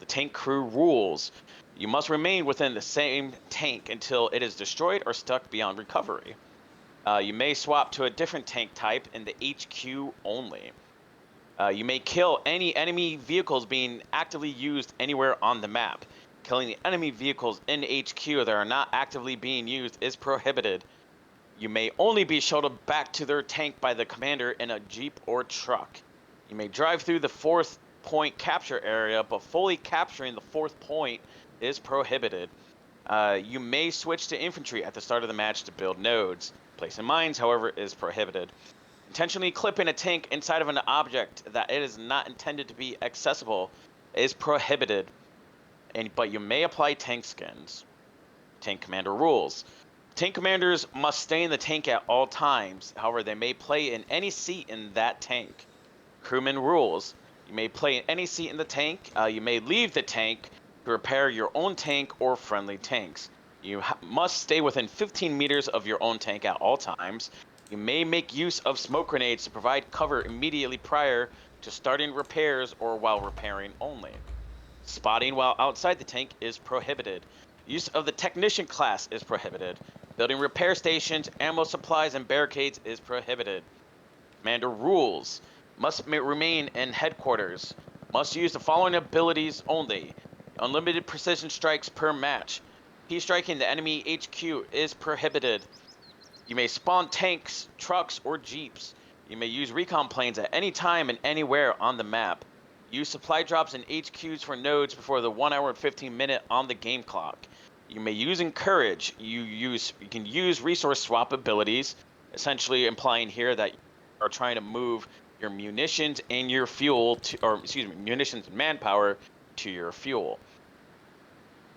The tank crew rules. You must remain within the same tank until it is destroyed or stuck beyond recovery. You may swap to a different tank type in the HQ only. You may kill any enemy vehicles being actively used anywhere on the map. Killing the enemy vehicles in HQ that are not actively being used is prohibited. You may only be shuttled back to their tank by the commander in a jeep or truck. You may drive through the fourth point capture area, but fully capturing the fourth point is prohibited. You may switch to infantry at the start of the match to build nodes. Placing mines, however, is prohibited. Intentionally clipping a tank inside of an object that it is not intended to be accessible is prohibited, but you may apply tank skins. Tank commander rules. Tank commanders must stay in the tank at all times. However, they may play in any seat in that tank. Crewman rules. You may play in any seat in the tank. You may leave the tank to repair your own tank or friendly tanks. You must stay within 15 meters of your own tank at all times. You may make use of smoke grenades to provide cover immediately prior to starting repairs or while repairing only. Spotting while outside the tank is prohibited. Use of the technician class is prohibited. Building repair stations, ammo supplies, and barricades is prohibited. Commander rules. Must remain in headquarters. Must use the following abilities only. Unlimited precision strikes per match. P-striking the enemy HQ is prohibited. You may spawn tanks, trucks, or jeeps. You may use recon planes at any time and anywhere on the map. Use supply drops and HQs for nodes before the 1 hour and 15 minute on the game clock. You may use encourage. You can use resource swap abilities, essentially implying here that you are trying to move your munitions and your fuel munitions and manpower to your fuel.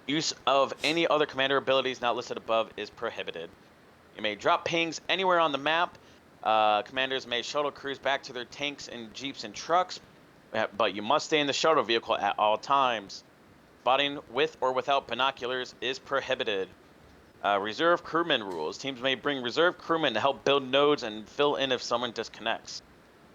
Use of any other commander abilities not listed above is prohibited. You may drop pings anywhere on the map. Commanders may shuttle crews back to their tanks and jeeps and trucks, but you must stay in the shuttle vehicle at all times. Spotting with or without binoculars is prohibited. Reserve crewman rules. Teams may bring reserve crewmen to help build nodes and fill in if someone disconnects.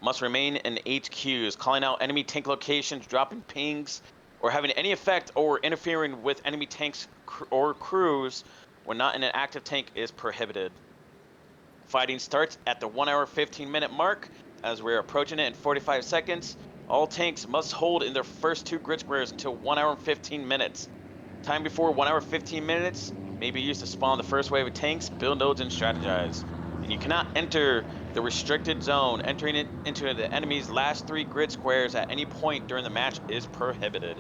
Must remain in HQs, calling out enemy tank locations, dropping pings, or having any effect or interfering with enemy tanks or crews when not in an active tank is prohibited. Fighting starts at the 1 hour 15 minute mark. As we're approaching it in 45 seconds, all tanks must hold in their first 2 grid squares until 1 hour and 15 minutes. Time before 1 hour 15 minutes may be used to spawn the first wave of tanks, build nodes, and strategize. And you cannot enter the restricted zone. Entering it into the enemy's last 3 grid squares at any point during the match is prohibited.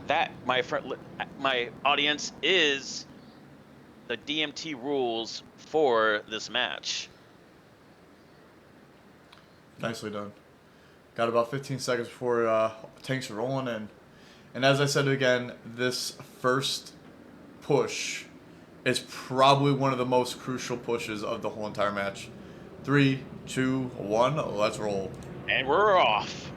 That, my audience, is the DMT rules for this match. Nicely done. Got about 15 seconds before tanks are rolling in. And as I said again, this first push is probably one of the most crucial pushes of the whole entire match. 3, 2, 1, let's roll. And we're off.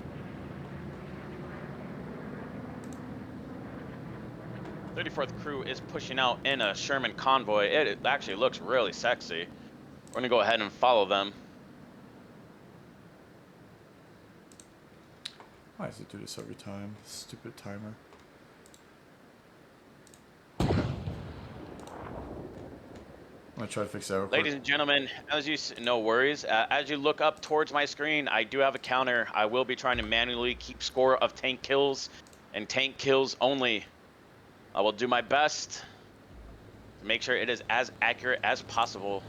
The 34th crew is pushing out in a Sherman convoy. It actually looks really sexy. We're going to go ahead and follow them. Why does it do this every time? Stupid timer. I'm going to try to fix that real quick. Ladies and gentlemen, no worries. As you look up towards my screen, I do have a counter. I will be trying to manually keep score of tank kills and tank kills only. I will do my best to make sure it is as accurate as possible.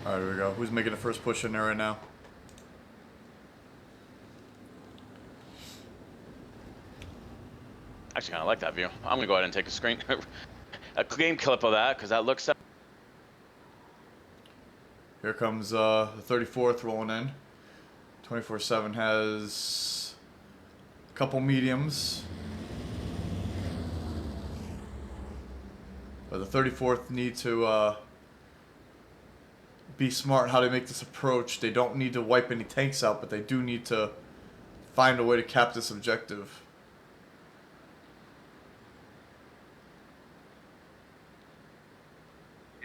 Alright, here we go. Who's making the first push in there right now? Actually, kind of like that view. I'm going to go ahead and take a game clip of that because that looks... Here comes the 34th rolling in. 24/7 has a couple mediums. But the 34th need to be smart how they make this approach. They don't need to wipe any tanks out, but they do need to find a way to cap this objective.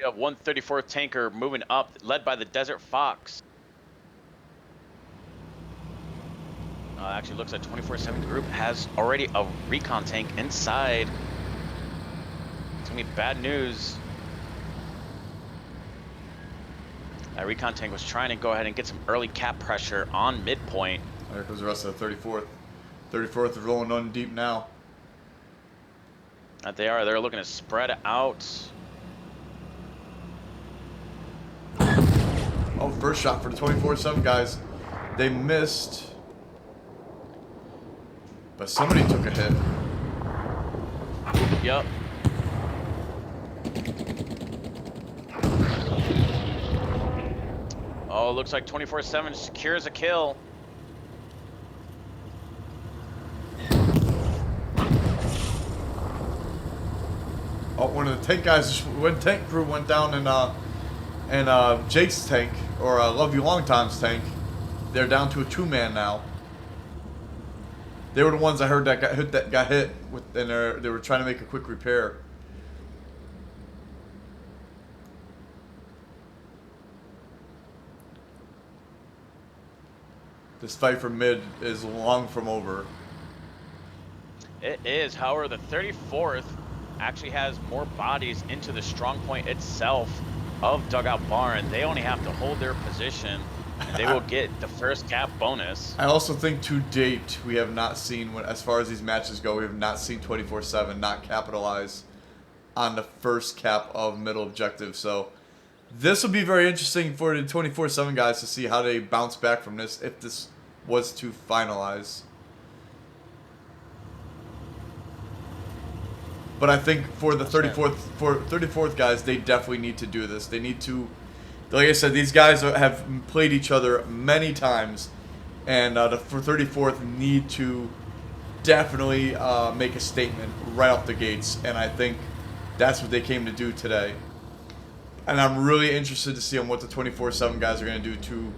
You have 134th tanker moving up, led by the Desert Fox. Actually, looks like 24/7 group has already a recon tank inside. It's gonna be bad news. That recon tank was trying to go ahead and get some early cap pressure on midpoint. There goes the rest of the 34th. 34th is rolling on deep now. That they are. They're looking to spread out. Oh, first shot for the 24/7 guys. They missed. But somebody took a hit. Yep. Oh, looks like 24/7 secures a kill. Oh, one of the tank guys, tank crew went down in Jake's tank, or Love You Long Time's tank. They're down to a 2-man now. They were the ones I heard that got hit with, and they were trying to make a quick repair. This fight for mid is long from over. It is. However, the 34th actually has more bodies into the strong point itself of Dugout Barn. They only have to hold their position, and they will get the first cap bonus. I also think to date, we have not seen, as far as these matches go, we have not seen 24/7 not capitalize on the first cap of middle objective. So this will be very interesting for the 24/7 guys to see how they bounce back from this, if this was to finalize. But I think for the 34th guys, they definitely need to do this. They need to, like I said, these guys have played each other many times, and for 34th need to definitely make a statement right off the gates, and I think that's what they came to do today. And I'm really interested to see on what the 24/7 guys are going to do to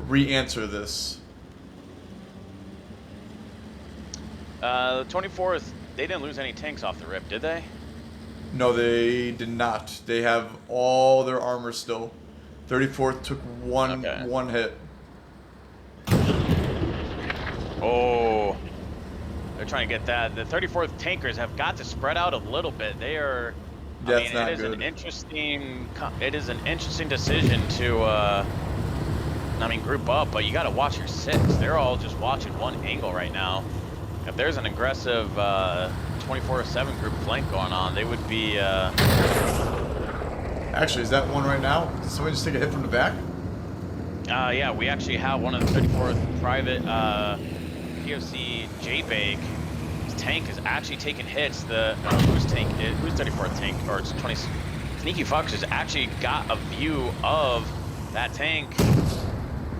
re-answer this. The 24th, they didn't lose any tanks off the rip, did they? No, they did not. They have all their armor still. 34th took one hit. Oh, they're trying to get that. The 34th tankers have got to spread out a little bit. They are. That's not it is good. It is an interesting decision to, group up. But you got to watch your six. They're all just watching one angle right now. If there's an aggressive 24/7 group flank going on, they would be. Actually, is that one right now? Did somebody just take a hit from the back? Yeah, we actually have one of the 34th private POC J-Bag. His tank is actually taking hits. Whose 34th tank, or it's 20. Sneaky Fox has actually got a view of that tank.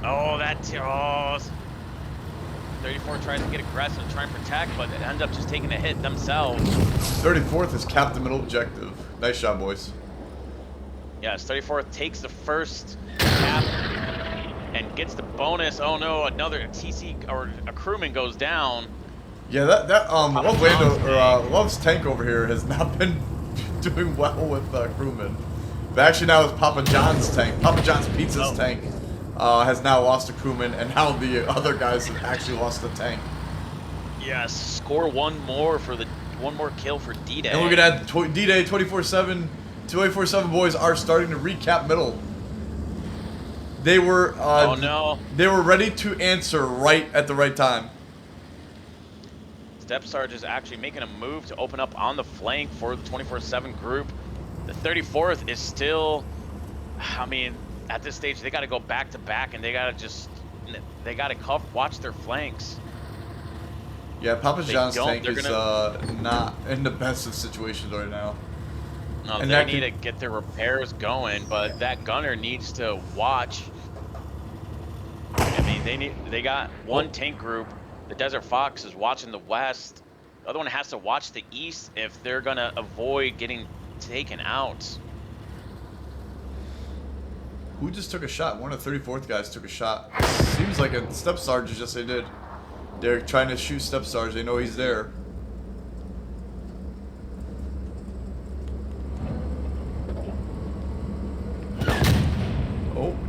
Oh, 34 tries to get aggressive, try and protect, but it ends up just taking a hit themselves. 34th has capped the middle objective. Nice job, boys. Yes, 34th takes the first cap and gets the bonus. Oh no, another TC or a crewman goes down. Yeah, Love's tank over here has not been doing well with crewmen. But actually now it's Papa John's tank. Papa John's Pizza's tank has now lost a crewman, and now the other guys have actually lost the tank. Yes, score one more kill for D-Day. And look at that, D-Day 24/7. 24/7 boys are starting to recap middle. They were oh no. They were ready to answer right at the right time. Step Sarge is actually making a move to open up on the flank for the 24/7 group. The 34th is still, at this stage they got to go back to back, and they got to watch their flanks. Yeah, Papa John's tank is not in the best of situations right now. No, and they need to get their repairs going, but that gunner needs to watch. They got one tank group. The Desert Fox is watching the west. The other one has to watch the east if they're gonna avoid getting taken out. Who just took a shot? One of the 34th guys took a shot. Seems like a Step Sarge. Just they did. They're trying to shoot Step Sarge. They know he's there.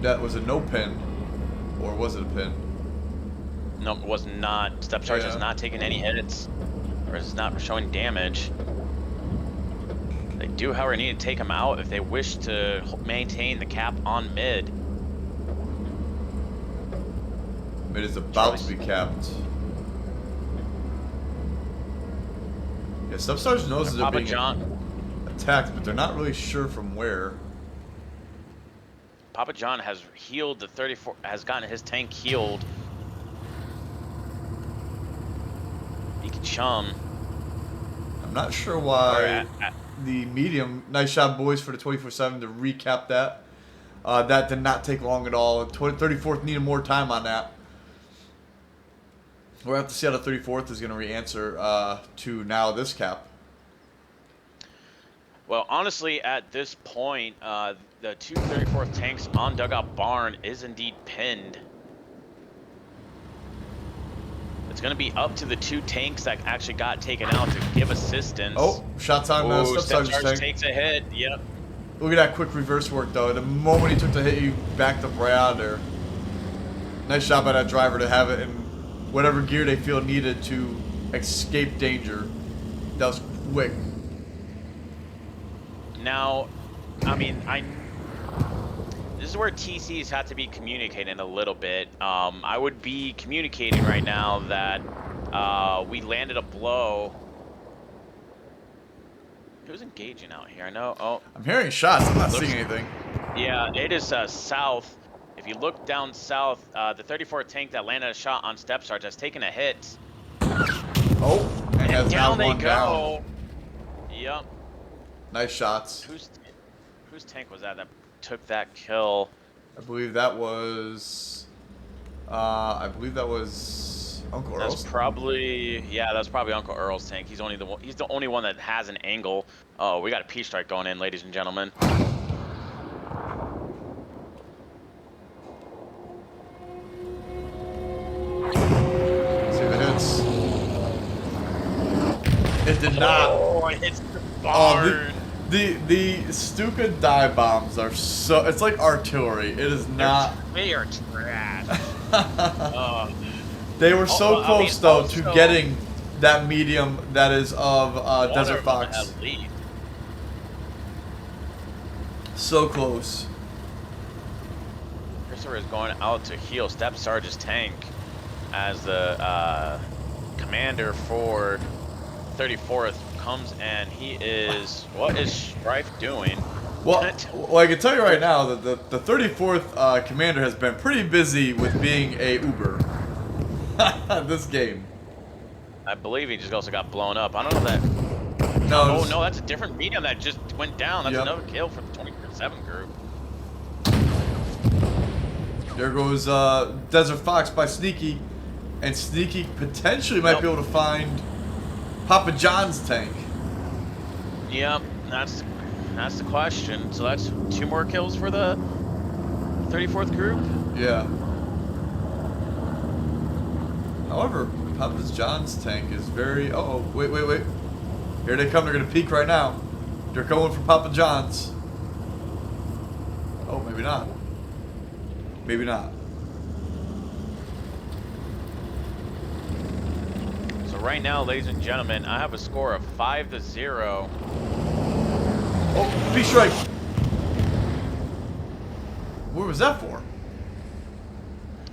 That was a no pin, or was it a pin? No, it was not. Step Charge has Yeah. not taken any hits, or is not showing damage. They do, however, need to take him out if they wish to maintain the cap on mid. Mid is about to be capped. Yeah, Step Sarge knows that they're Papa being John. attacked, but they're not really sure from where. Papa John has healed the 34, has gotten his tank healed. He can chum. I'm not sure why the medium. Nice job, boys, for the 24/7 to recap that. That did not take long at all. 34th needed more time on that. We'll have to see how the 34th is going to re-answer to now this cap. Well, honestly, at this point, the two 34th tanks on Dugout Barn is indeed pinned. It's going to be up to the two tanks that actually got taken out to give assistance. Oh, shots on Step Charge tank. takes a hit. Yep. Look at that quick reverse work, though. The moment he took the hit, he backed up right out of there. Nice job by that driver to have it in whatever gear they feel needed to escape danger. That was quick. Now, I mean, this is where TCs have to be communicating a little bit. I would be communicating right now that we landed a blow. Who's engaging out here? I know. Oh, I'm hearing shots. I'm not seeing anything. Yeah, it is south. If you look down south, the 34th tank that landed a shot on Step Sarge has taken a hit. Oh, and down they go. Down. Yep. Nice shots. Whose tank was that took that kill? I believe that was. Uncle Earl's. That's probably that's probably Uncle Earl's tank. He's the only one that has an angle. Oh, we got a P strike going in, ladies and gentlemen. See if it hits. It did not. Oh, it hits the barn. The stupid dive bombs are so. It's like artillery. It is not. They are trash. They were so close though to getting that medium that is of Desert Fox. So close. Christopher is going out to heal Step Sarge's tank as the commander for 34th comes and he is. What is Strife doing? Well, I can tell you right now that the 34th commander has been pretty busy with being a Uber this game. I believe he just also got blown up. I don't know that. No. Oh no, that's a different medium that just went down. That's another kill for the 24/7 group. There goes Desert Fox by Sneaky, and Sneaky potentially might be able to find Papa John's tank. Yep, that's the question. So that's 2 more kills for the 34th group. Yeah. However, Papa John's tank is very. Oh, wait. Here they come. They're gonna peek right now. They're going for Papa John's. Oh, maybe not. Maybe not. So right now, ladies and gentlemen, I have a score of 5-0. Oh, B strike. Where was that for?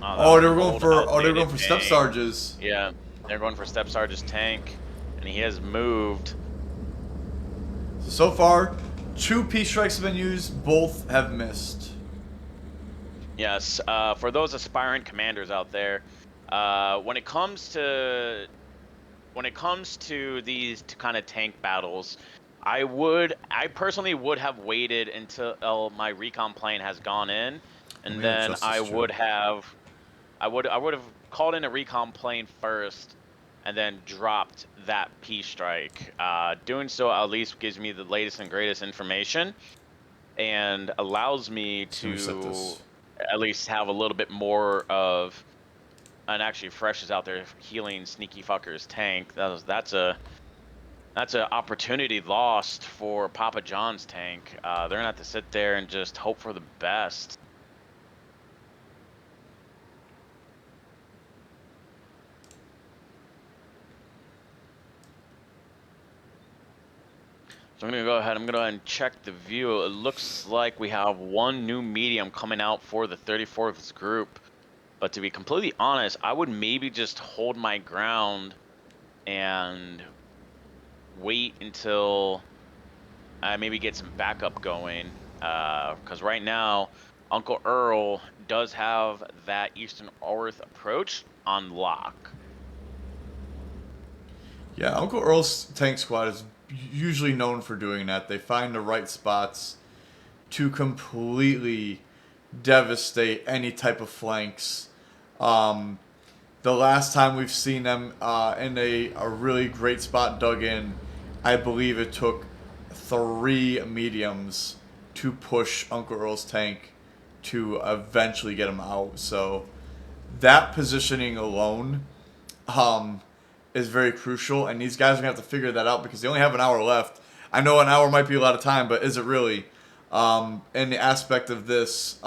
They were going for. Oh, they were going for Step Sarge's. Yeah, they're going for Step Sarge's tank, and he has moved. So far, 2 P strikes have been used. Both have missed. Yes, for those aspirant commanders out there, when it comes to these kind of tank battles, I personally would have waited until my recon plane has gone in, and then I would have called in a recon plane first, and then dropped that P strike. Doing so at least gives me the latest and greatest information, and allows me to at least have a little bit more of. And actually, Fresh is out there healing Sneaky Fucker's tank. That's a opportunity lost for Papa John's tank. They're gonna have to sit there and just hope for the best. So I'm gonna go ahead. I'm gonna go ahead and check the view. It looks like we have one new medium coming out for the 34th group. But to be completely honest, I would maybe just hold my ground and wait until I maybe get some backup going. Because right now, Uncle Earl does have that Eastern Orth approach on lock. Yeah, Uncle Earl's tank squad is usually known for doing that. They find the right spots to completely devastate any type of flanks. Um, the last time we've seen them in a really great spot dug in, I believe it took 3 mediums to push Uncle Earl's tank to eventually get him out. So that positioning alone is very crucial, and these guys are going to have to figure that out because they only have an hour left. I know an hour might be a lot of time, but is it really? In the aspect of this,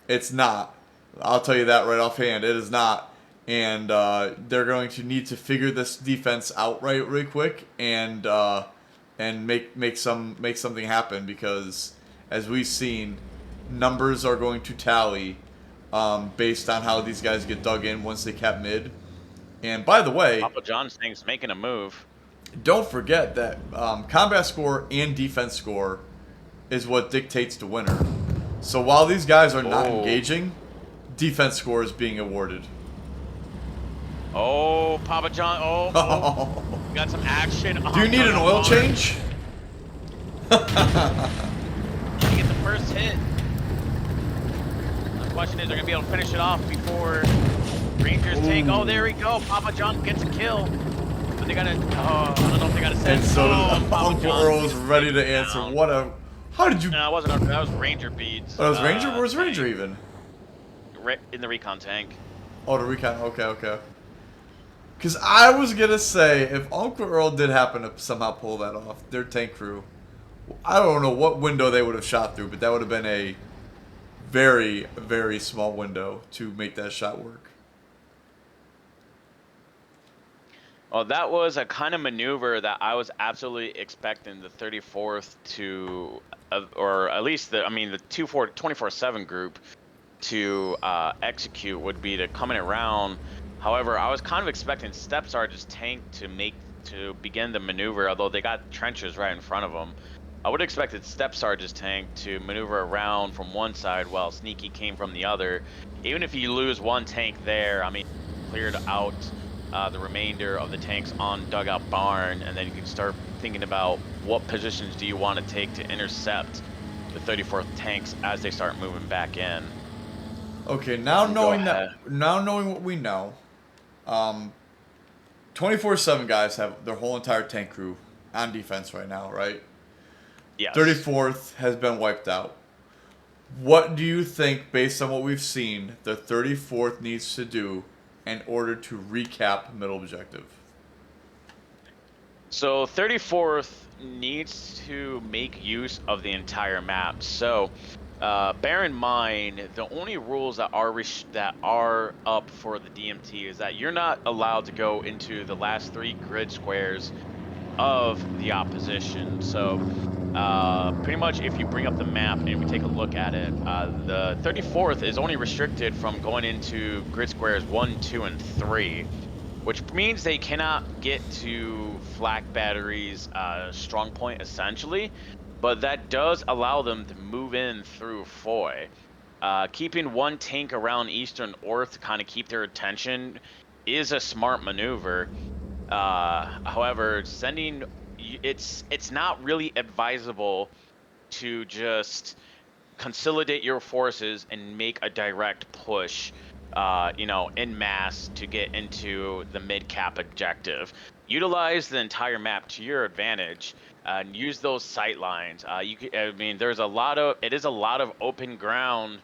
it's not. I'll tell you that right offhand. It is not. And they're going to need to figure this defense out really quick and make something happen because as we've seen, numbers are going to tally based on how these guys get dug in once they cap mid. And by the way, Papa John's thing's making a move. don't forget that combat score and defense score is what dictates the winner. So while these guys are not engaging, defense score is being awarded. Oh, Papa John. Oh. Got some action. Do you need an oil change? He gets the first hit. The question is, they're going to be able to finish it off before Rangers take. Oh, there we go. Papa John gets a kill. But they got to. Oh, I don't know if they got to send. And so Uncle Earl is ready to answer. Down. What a. How did you. No, it wasn't. That was Ranger beads. Oh, it was Ranger? Where's Ranger even? In the recon tank. Oh, the recon. Okay. Because I was going to say, if Uncle Earl did happen to somehow pull that off, their tank crew, I don't know what window they would have shot through, but that would have been a very, very small window to make that shot work. Well, that was a kind of maneuver that I was absolutely expecting the 34th to, or at least the 24/7 group to execute would be to come in around. However, I was kind of expecting Step Sergeant's tank to begin the maneuver, although they got trenches right in front of them. I would have expected Step Sergeant's tank to maneuver around from one side while Sneaky came from the other. Even if you lose one tank there, I mean, cleared out the remainder of the tanks on Dugout Barn, and then you can start thinking about what positions do you want to take to intercept the 34th tanks as they start moving back in. Okay, now knowing what we know, 24/7 guys have their whole entire tank crew on defense right now, right? Yes. 34th has been wiped out. What do you think, based on what we've seen, the 34th needs to do in order to recap middle objective? So 34th needs to make use of the entire map. So bear in mind, the only rules that are up for the DMT is that you're not allowed to go into the last 3 grid squares of the opposition. So pretty much if you bring up the map and we take a look at it, the 34th is only restricted from going into grid squares 1, 2, and 3, which means they cannot get to flak batteries strong point essentially, but that does allow them to move in through Foy. Keeping one tank around Eastern Orth to kind of keep their attention is a smart maneuver. However, it's not really advisable to just consolidate your forces and make a direct push, en masse to get into the mid-cap objective. Utilize the entire map to your advantage and use those sight lines. It is a lot of open ground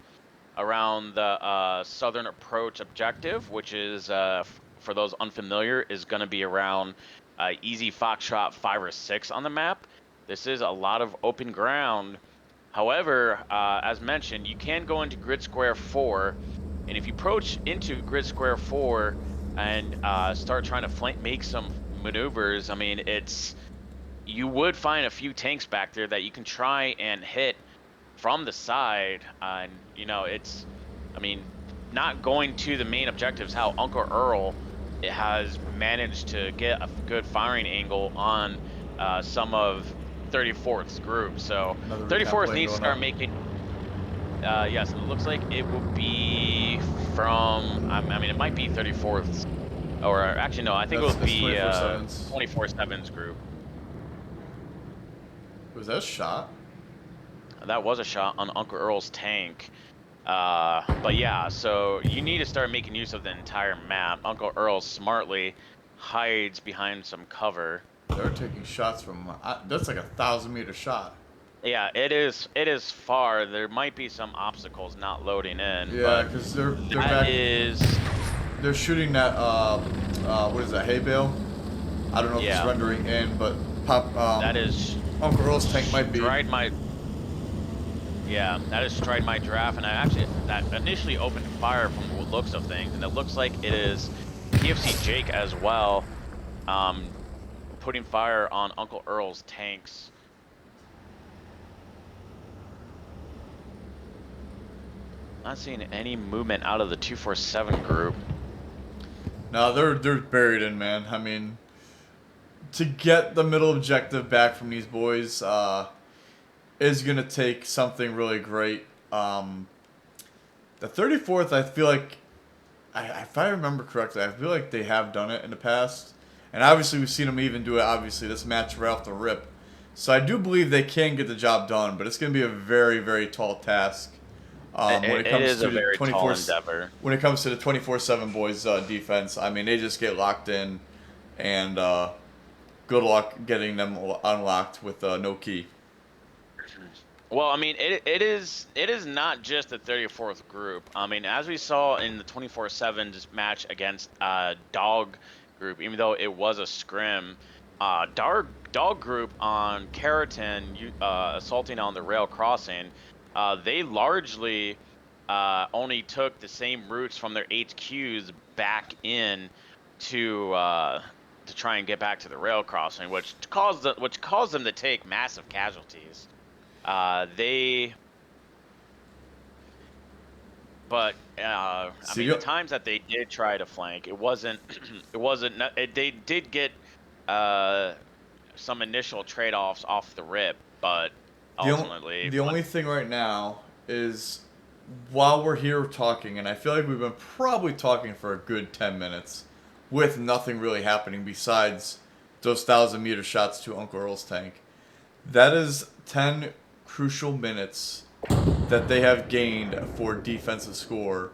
around the southern approach objective, which is, for those unfamiliar, is going to be around Easy Foxtrot 5 or 6 on the map. This is a lot of open ground. However, as mentioned, you can go into Grid Square 4, and if you approach into Grid Square 4 and start trying to make some maneuvers, I mean, you would find a few tanks back there that you can try and hit from the side. And you know, I mean, not going to the main objectives. How Uncle Earl it has managed to get a good firing angle on some of 34th's group. So Another recon 34th plane needs to going start up. making. Yes, it looks like it will be from. I mean, it might be 34th, or actually no, I think it will That's be 24/7's. 24/7's group. Was that a shot? That was a shot on Uncle Earl's tank. But yeah, so you need to start making use of the entire map. Uncle Earl smartly hides behind some cover. They're taking shots from. That's like a 1,000-meter shot. Yeah, it is. It is far. There might be some obstacles not loading in, Yeah, but because they're that back. is. They're shooting that. What is that? Hay bale? I don't know if it's Yeah, rendering in, but pop. that is. Uncle Earl's tank might be. Stride my. Yeah, that is stride my draft, and I actually that initially opened fire from the looks of things, and it looks like it is PFC Jake as well, putting fire on Uncle Earl's tanks. Not seeing any movement out of the 247 group. No, they're buried in, man. I mean, to get the middle objective back from these boys is gonna take something really great. The 34th, I feel like, if I remember correctly, I feel like they have done it in the past, and obviously we've seen them even do it. Obviously, this match right off the rip, so I do believe they can get the job done, but it's gonna be a very, very tall task. When it comes is to a very tall endeavor. When it comes to the 24/7 boys defense, I mean they just get locked in, and good luck getting them unlocked with no key. Well, I mean, it is not just the 34th group. I mean, as we saw in the 24/7 match against Dog group, even though it was a scrim, Dog group on Keratin assaulting on the rail crossing, they largely only took the same routes from their HQs back in to try and get back to the rail crossing, which caused them to take massive casualties. But I mean, the times that they did try to flank, it wasn't, they did get some initial trade-offs off the rip, but ultimately, the only thing right now is while we're here talking, and I feel like we've been probably talking for a good 10 minutes with nothing really happening besides those 1,000-meter shots to Uncle Earl's tank. That is 10 crucial minutes that they have gained for defensive score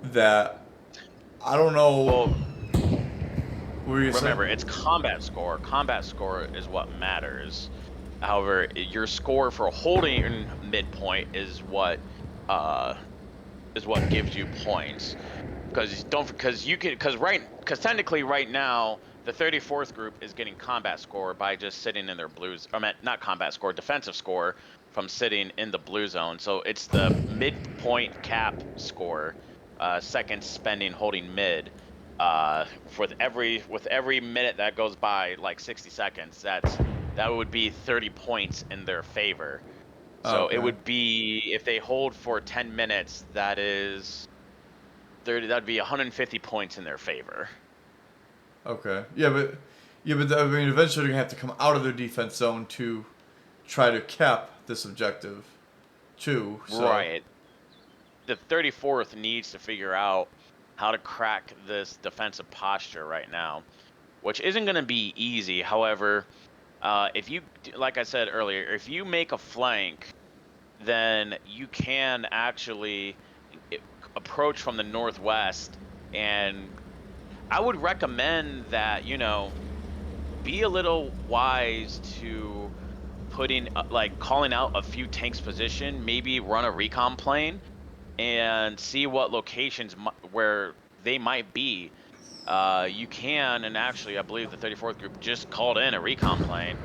that I don't know. Well, what were you remember, saying? it's combat score. Combat score is what matters. However, your score for holding midpoint is what gives you points. Because technically right now the 34th group is getting combat score by just sitting in their blues. Not combat score, defensive score from sitting in the blue zone. So it's the midpoint cap score, seconds spending holding mid. With every minute that goes by, like 60 seconds, that would be 30 points in their favor. So Okay. it would be, if they hold for 10 minutes, that'd be 150 points in their favor. Okay. Yeah, but I mean, eventually they're gonna have to come out of their defense zone to try to cap this objective, too. So. Right. The 34th needs to figure out how to crack this defensive posture right now, which isn't going to be easy. However, if you, like I said earlier, if you make a flank, then you can actually approach from the northwest, and I would recommend that, be a little wise to putting, calling out a few tanks position, maybe run a recon plane and see what locations where they might be. You can, and actually I believe the 34th group just called in a recon plane,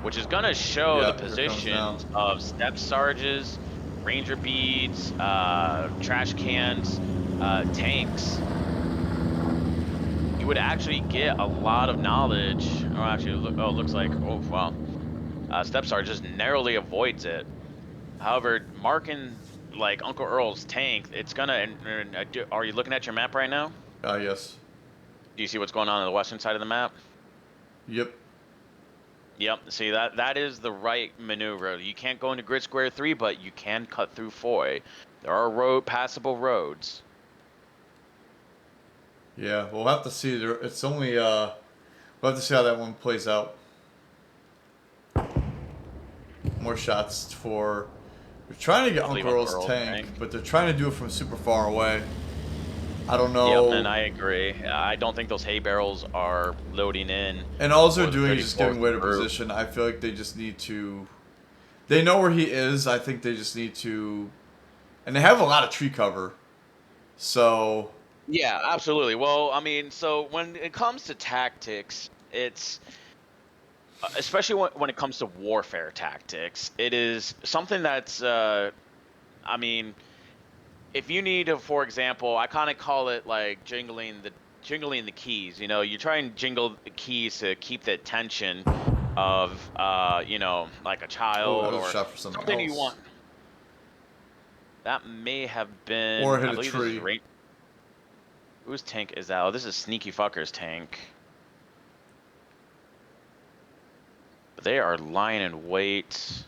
which is going to show the positions of step sarges, ranger beads, trash cans, tanks. You would actually get a lot of knowledge. Oh, actually, looks like, oh, wow. Stepstar just narrowly avoids it. However, marking, like, Uncle Earl's tank, it's gonna, are you looking at your map right now? Yes. Do you see what's going on the western side of the map? Yep. Yep, see, that is the right maneuver. You can't go into grid square 3, but you can cut through 4. There are passable roads. Yeah, we'll have to see. It's only we'll have to see how that one plays out. More shots for. They're trying to get Uncle Earl's tank, but they're trying to do it from super far away. I don't know. Yep, and I agree. I don't think those hay barrels are loading in. And all they're doing is just giving away the position. I feel like they just need to. They know where he is. I think they just need to. And they have a lot of tree cover. So. Yeah, absolutely. Well, I mean, so when it comes to tactics, it's. Especially when it comes to warfare tactics, it is something that's. I mean. If you need, for example, I kind of call it like jingling the keys. You know, you try and jingle the keys to keep the attention of, you know, like a child or something you want. That may have been. Or hit a tree. Whose tank is that? Oh, this is Sneaky Fucker's tank. But they are lying in wait.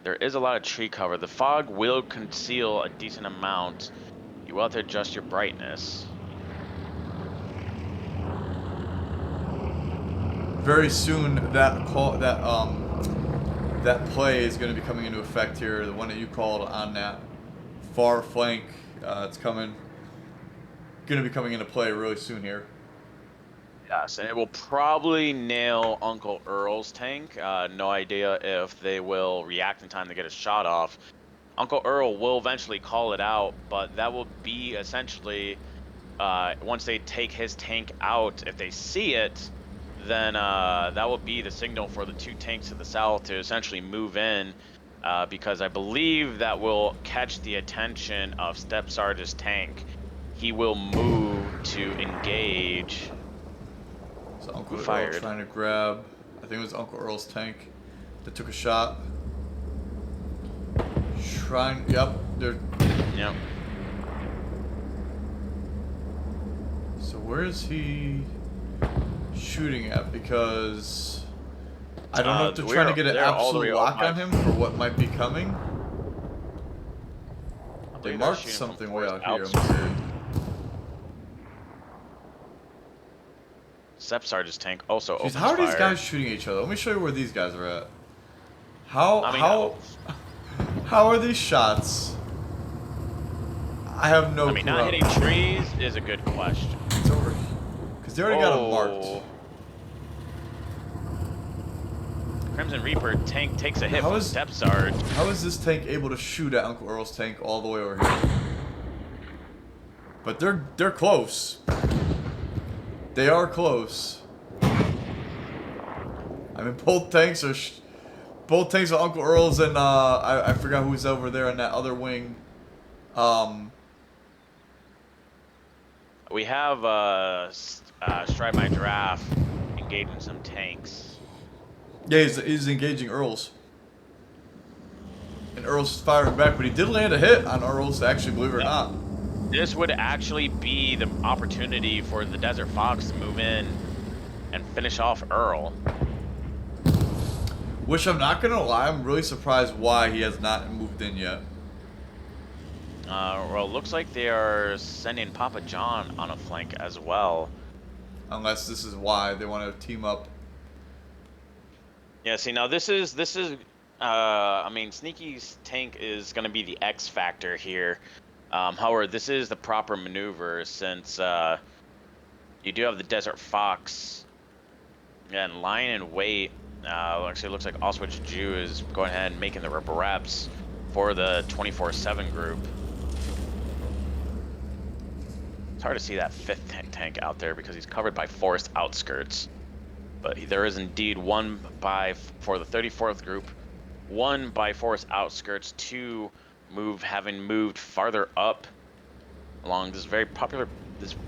There is a lot of tree cover. The fog will conceal a decent amount. You will have to adjust your brightness. Very soon, that play is going to be coming into effect here. The one that you called on that far flank, it's going to be coming into play really soon here. Yes, and it will probably nail Uncle Earl's tank. No idea if they will react in time to get a shot off. Uncle Earl will eventually call it out, but that will be essentially, once they take his tank out, if they see it, then that will be the signal for the 2 tanks to the south to essentially move in, because I believe that will catch the attention of Step Sarge's tank. He will move to engage. So Uncle Earl trying to grab, I think it was Uncle Earl's tank that took a shot. Yep. So where is he shooting at? Because I don't know if they're trying to get an absolute lock on him for what might be coming. They marked something way out here. Step Sarge's tank also opens fire. How are these fire. guys shooting each other? Let me show you where these guys are at. How are these shots? I have no clue. Not hitting trees is a good question. It's over. Because they already got them marked. Crimson Reaper tank takes a hit from Step Sarge. How is this tank able to shoot at Uncle Earl's tank all the way over here? But they're close. They are close. I mean, both tanks are Uncle Earl's, and I forgot who's over there in that other wing. We have Stride My Giraffe engaging some tanks. Yeah, he's engaging Earl's. And Earl's firing back, but he did land a hit on Earl's, actually, believe it or not. This would actually be the opportunity for the Desert Fox to move in and finish off Earl. Which I'm not going to lie, I'm really surprised why he has not moved in yet. Well, it looks like they are sending Papa John on a flank as well. Unless this is why they want to team up. Yeah, see, now this is I mean, Sneaky's tank is going to be the X factor here. However, this is the proper maneuver since you do have the Desert Fox and lying in wait. Actually, it looks like Oswich Jew is going ahead and making the reps for the 24/7 group. It's hard to see that 5th tank out there because he's covered by forest outskirts. But there is indeed one for the 34th group, one by forest outskirts, 2 having moved farther up along this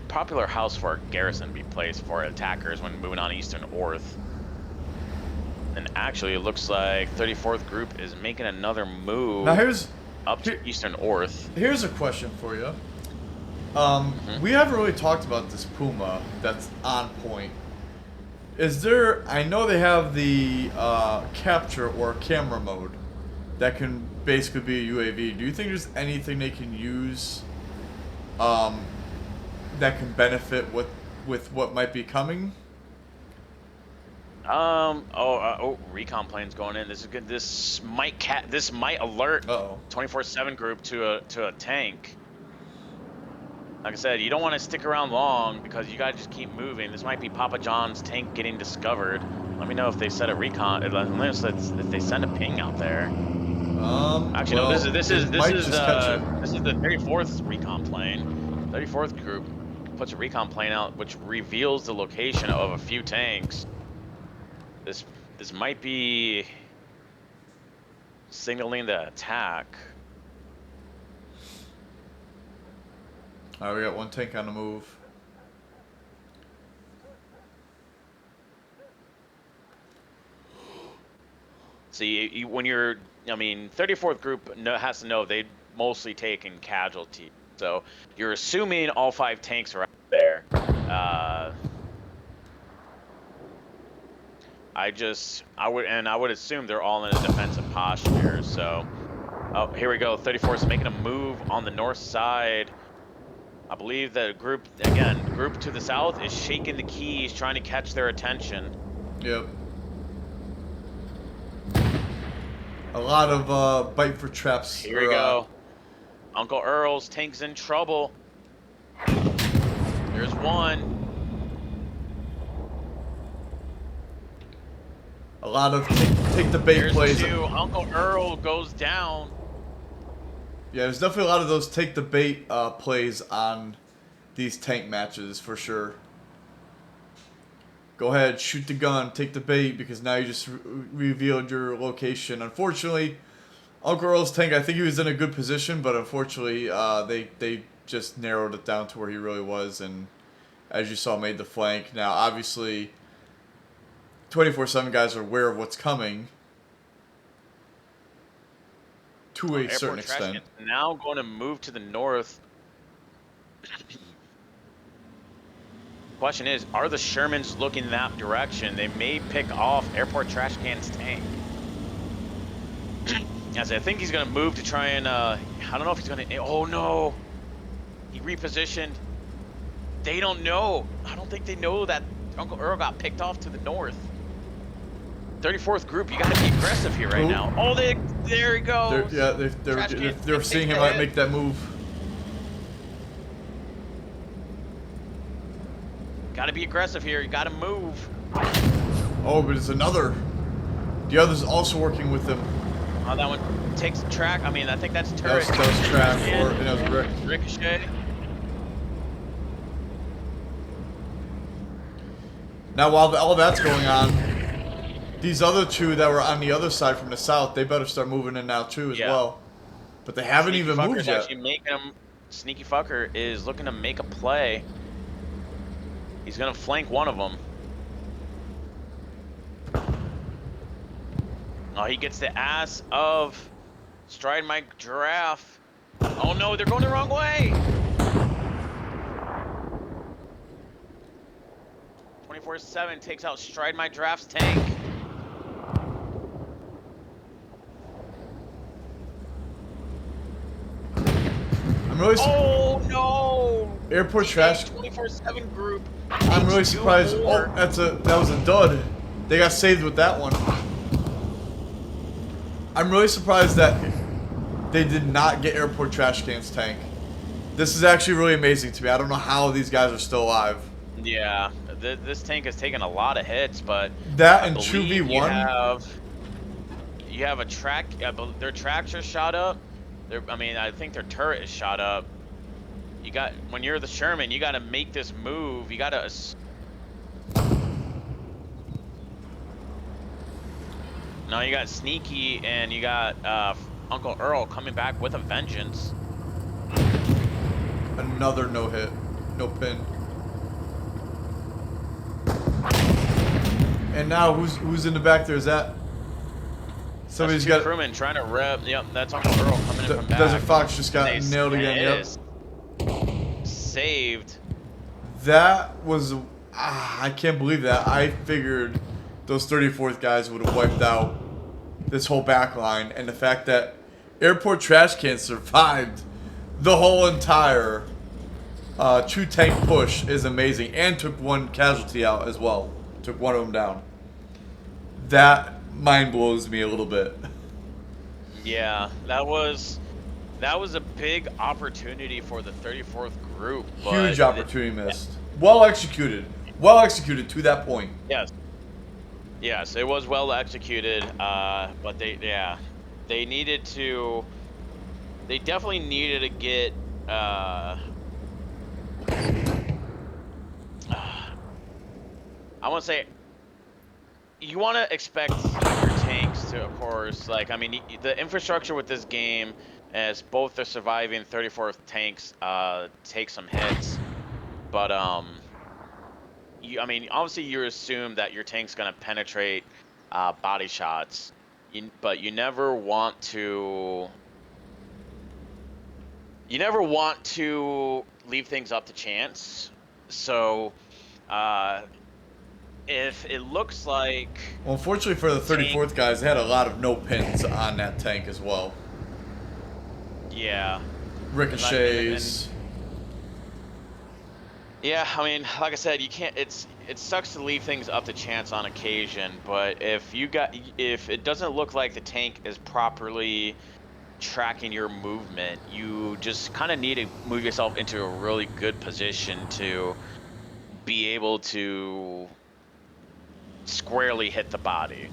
popular house for a garrison to be placed for attackers when moving on Eastern Orth. And actually, it looks like 34th Group is making another move up to Eastern Orth. Here's a question for you. We haven't really talked about this Puma that's on point. Is there... I know they have the capture or camera mode that can basically be a UAV. Do you think there's anything they can use that can benefit with what might be coming? Recon planes going in. This is good. This might alert 24/7 Group to a tank. Like I said, you don't want to stick around long because you gotta just keep moving. This might be Papa John's tank getting discovered. Let me know if they set a recon. Unless if they send a ping out there. Actually, no. This is the 34th recon plane. 34th Group puts a recon plane out, which reveals the location of a few tanks. This might be signaling the attack. Alright, we got one tank on the move. See, when you're, 34th Group has to know they've mostly taken casualties. So you're assuming all 5 tanks are out there. I would assume they're all in a defensive posture. So, here we go. 34 is making a move on the north side. I believe the group to the south is shaking the keys, trying to catch their attention. Yep. A lot of bite for traps. Here we go. Uncle Earl's tank's in trouble. There's one. A lot of take the bait There's plays. 2. Uncle Earl goes down. Yeah, there's definitely a lot of those take the bait plays on these tank matches for sure. Go ahead, shoot the gun, take the bait, because now you just revealed your location. Unfortunately, Uncle Earl's tank, I think he was in a good position, but unfortunately, they just narrowed it down to where he really was, and as you saw, made the flank. Now, obviously, 24/7 guys are aware of what's coming. To a certain extent. Now going to move to the north. Question is, are the Shermans looking that direction? They may pick off Airport Trash Can's tank. As I think he's going to move to try and, I don't know if he's going to, oh no. He repositioned. They don't know. I don't think they know that Uncle Earl got picked off to the north. 34th Group, you got to be aggressive here right now. Oh, there he goes. They're seeing him make that move. Got to be aggressive here. You got to move. Oh, but it's another. The other's also working with them. Oh, that one takes track. I think that's turret. That was track. That was ricochet. Now, while all that's going on, these other 2 that were on the other side from the south, they better start moving in now too as well. But they haven't even moved yet. Sneaky fucker is looking to make a play. He's gonna flank one of them. Oh, he gets the ass of Stride My Giraffe. Oh no, they're going the wrong way. 24/7 takes out Stride My Giraffe's tank. Oh no! Airport Trash 24/7 Group. I'm really surprised. Oh, that was a dud. They got saved with that one. I'm really surprised that they did not get Airport Trash Can's tank. This is actually really amazing to me. I don't know how these guys are still alive. Yeah, this tank has taken a lot of hits, but that and 2v1. You have a track. Their tracks are shot up. I think their turret is shot up. When you're the Sherman, you got to make this move. You got to. Now you got Sneaky and you got Uncle Earl coming back with a vengeance. Another no hit, no pin. And now who's in the back there? Is that somebody's That's two got? crewmen trying to rep. Yep, that's Uncle Earl coming in from back. Desert Fox just got And nailed again. it Yep. is saved. That was. I can't believe that. I figured those 34th guys would have wiped out this whole back line, and the fact that Airport Trash Can survived the whole entire 2-tank push is amazing, and took one casualty out as well. Took one of them down. That mind blows me a little bit. Yeah, that was a big opportunity for the 34th group. But Huge opportunity missed. Well executed. Well executed to that point. Yes, it was well executed. But they definitely needed to get. I want to say, you want to expect your tanks to, of course, like, I mean, the infrastructure with this game, as both the surviving 34th tanks take some hits, but I mean, obviously you assume that your tank's gonna penetrate body shots, but you never want to leave things up to chance. So if it looks like... Well, unfortunately for the 34th guys, they had a lot of no pins on that tank as well. Yeah. Ricochets. Yeah, I mean, like I said, you can't. It sucks to leave things up to chance on occasion, but if it doesn't look like the tank is properly tracking your movement, you just kind of need to move yourself into a really good position to be able to squarely hit the body,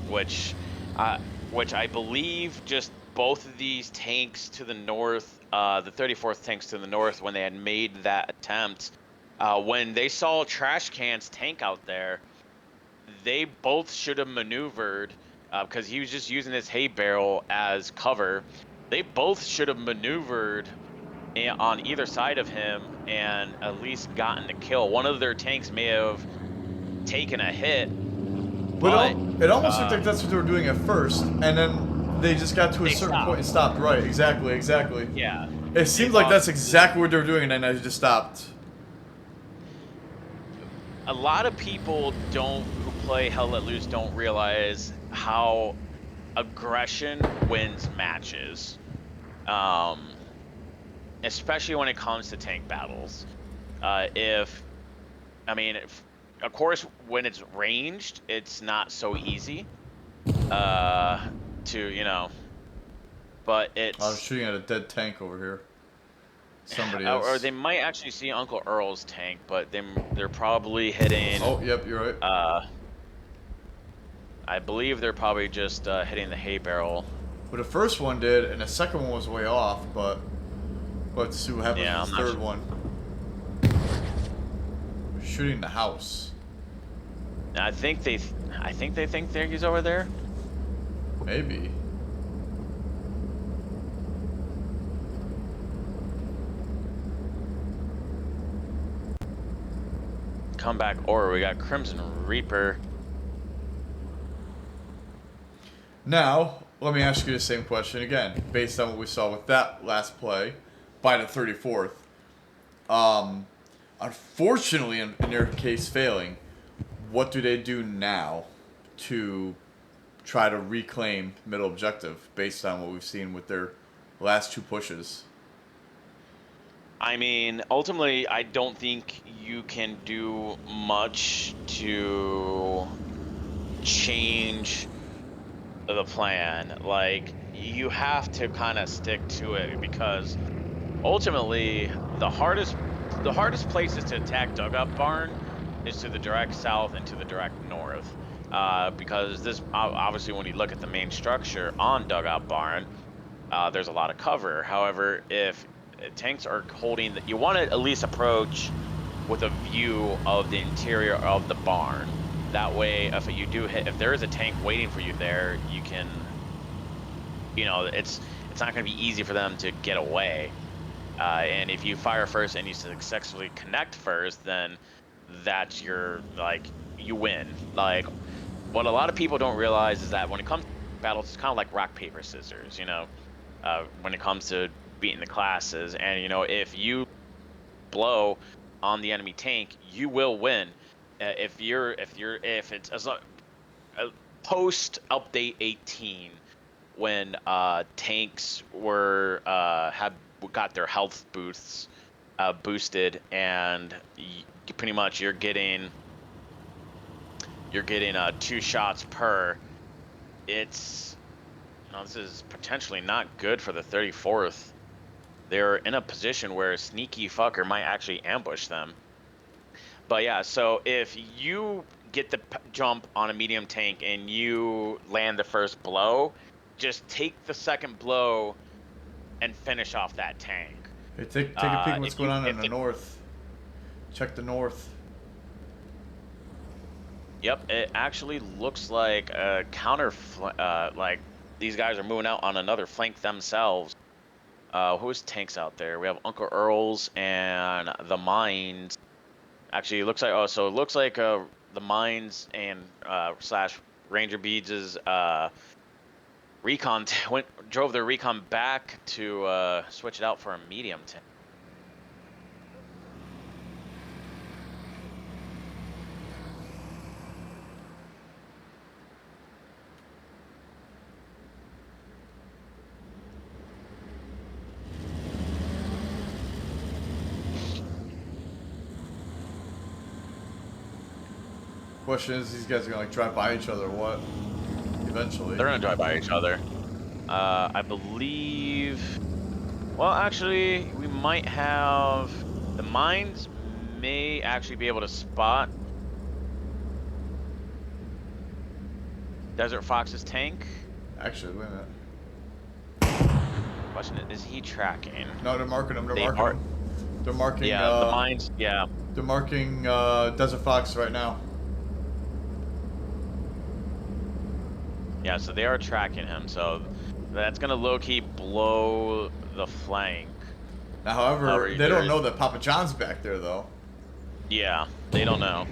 which I believe just both of these tanks to the north, the 34th tanks to the north, when they had made that attempt, when they saw Trash Can's tank out there, they both should have maneuvered, because he was just using his hay barrel as cover. They both should have maneuvered on either side of him and at least gotten the kill. One of their tanks may have taken a hit, but it almost looked like that's what they were doing at first, and then they just got to a certain point and stopped. Right, exactly. Yeah. It seemed like that's exactly what they were doing, and then they just stopped. A lot of people who play Hell Let Loose don't realize how aggression wins matches. Especially when it comes to tank battles. Of course, when it's ranged, it's not so easy but it's... I was shooting at a dead tank over here. Somebody or else. they might actually see Uncle Earl's tank, but they're probably hitting... Oh, yep, you're right. I believe they're probably just hitting the hay barrel. But the first one did, and the second one was way off, but let's see what happens with the third one. Shooting the house. I think they think he's over there. Maybe. Comeback order. We got Crimson Reaper. Now, let me ask you the same question again, based on what we saw with that last play by the 34th. Unfortunately, in their case failing, what do they do now to try to reclaim middle objective based on what we've seen with their last two pushes? I mean, ultimately, I don't think you can do much to change the plan. Like, you have to kind of stick to it, because ultimately the hardest places to attack Dugout Barn is to the direct south and to the direct north, because this obviously, when you look at the main structure on Dugout Barn, there's a lot of cover. However, if tanks are holding, you want to at least approach with a view of the interior of the barn. That way, if there is a tank waiting for you there, you can it's not going to be easy for them to get away. And if you fire first and you successfully connect first, then that's you win. Like, what a lot of people don't realize is that when it comes to battles, it's kind of like rock, paper, scissors, when it comes to beating the classes. And, if you blow on the enemy tank, you will win. If it's post update 18, when tanks have got their health boosts boosted, and pretty much you're getting 2 shots per. This is potentially not good for the 34th. They're in a position where a sneaky fucker might actually ambush them. But yeah, so if you get the jump on a medium tank and you land the first blow, just take the second blow and finish off that tank. Hey, take a peek at what's going on in the north. Check the north. Yep, it actually looks like a like these guys are moving out on another flank themselves. Who's tanks out there? We have Uncle Earl's and the Mines. Actually, it looks like the Mines and slash Ranger Beads' recon drove their recon back to switch it out for a medium tank. Question is, these guys are gonna drive by each other or what? Eventually. They're gonna drive by each other. I believe. Well, actually, we might have the Mines may actually be able to spot Desert Fox's tank. Actually, wait a minute. Question is he tracking? No, they're marking them. They're marking. Yeah, the Mines. Yeah. They're marking Desert Fox right now. Yeah, so they are tracking him, so that's gonna low-key blow the flank. Now, however, they don't know that Papa John's back there, though. Yeah, they don't know.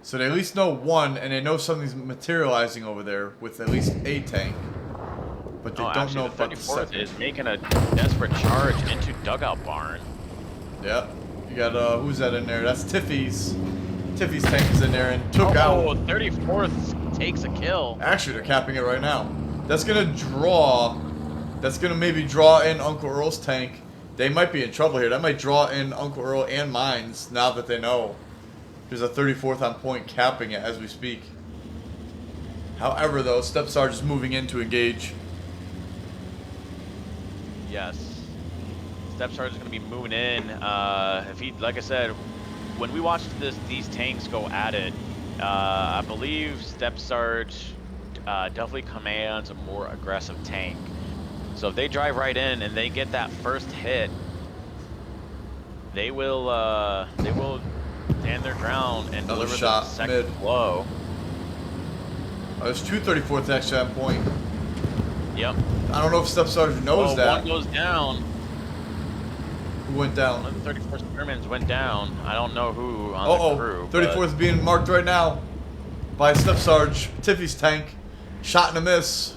So they at least know one, and they know something's materializing over there with at least a tank. But they don't know about the 34th second. is making a desperate charge into Dugout Barn. Yeah. You got, who's that in there? That's Tiffy's. Tiffy's tank is in there and took out. 34th takes a kill. Actually, they're capping it right now. That's gonna draw. That's gonna maybe draw in Uncle Earl's tank. They might be in trouble here. That might draw in Uncle Earl and Mines now that they know. There's a 34th on point capping it as we speak. However, though, Step Sarge is moving in to engage. Yes. Step Sarge is going to be moving in. Like I said, when we watched these tanks go at it, I believe Step Sarge definitely commands a more aggressive tank. So if they drive right in and they get that first hit, they will stand their ground and Another deliver shot, the second blow. There's two 34th actually on point. Yep. I don't know if Step Sarge knows that. One goes down. Who went down? One of the 34th Germans went down. I don't know who on the crew. 34th being marked right now by Step Sarge. Tiffy's tank. Shot and a miss.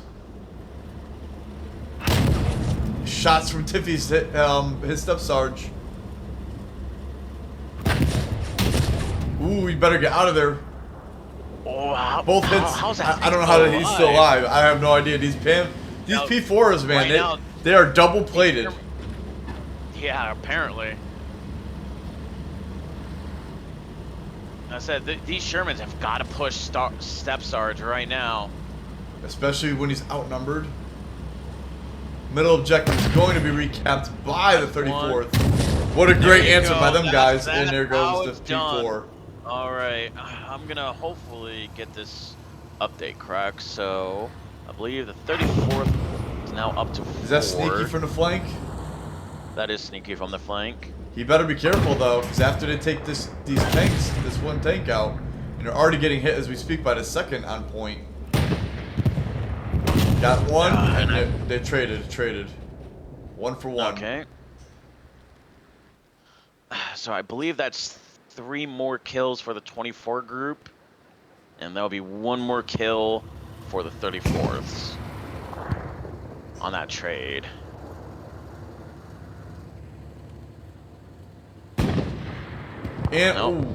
Shots from Tiffy's his Step Sarge. Ooh, you better get out of there. Oh, both hits. I don't know how he's still alive. I have no idea. These P4s, man, they are double plated. Yeah, apparently. I said these Shermans have got to push Step Sarge right now, especially when he's outnumbered. Middle objective is going to be recapped by the 34th. What a great answer by them guys, and there goes the P4. All right, I'm gonna hopefully get this update correct. So I believe the 34th is now up to 4. Is that sneaky from the flank? That is sneaky from the flank. He better be careful though, because after they take these tanks, this one tank out, and they're already getting hit as we speak by the second on point. Got one, and and they traded. 1 for 1. Okay. So I believe that's 3 more kills for the 24 group, and there'll be 1 more kill for the 34ths on that trade. And Nope. ooh,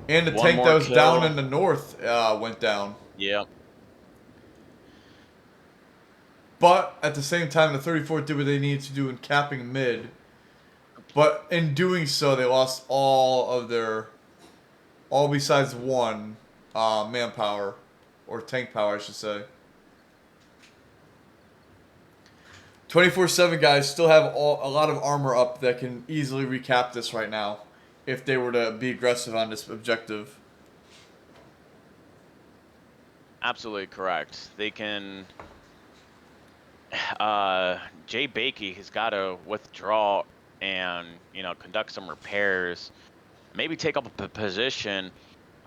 and the One tank more that was kill. down in the north went down. Yep. But at the same time, the 34th did what they needed to do in capping mid. But in doing so, they lost all besides 1 manpower, or tank power, I should say. 24/7 guys still have a lot of armor up that can easily recap this right now, if they were to be aggressive on this objective. Absolutely correct. They can. Jay Bakey has got to withdraw and conduct some repairs. Maybe take up a position.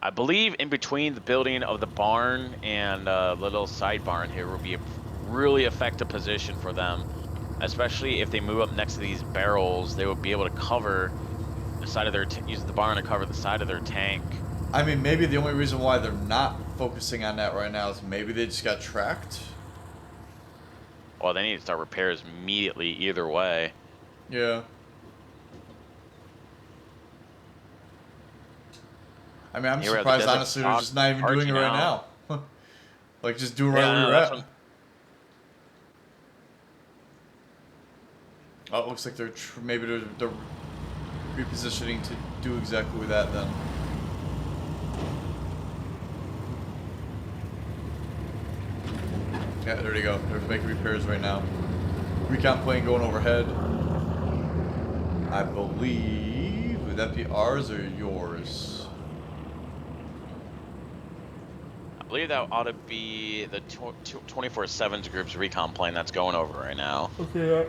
I believe in between the building of the barn and the little side barn here will be a really effective position for them, especially if they move up next to these barrels. They will be able to cover the side of their use the barn to cover the side of their tank. I mean, maybe the only reason why they're not focusing on that right now is maybe they just got tracked. Well, they need to start repairs immediately either way. Yeah. I mean, I'm Here we have surprised, the desert honestly, they're just not even party doing it right now. Like, just doing right Yeah, where no, you're that's at. Oh, it looks like maybe they're repositioning to do exactly that then. Yeah, there you go. They're making repairs right now. Recon plane going overhead. I believe, would that be ours or yours? I believe that ought to be the 24/7's group's recon plane that's going over right now. Okay.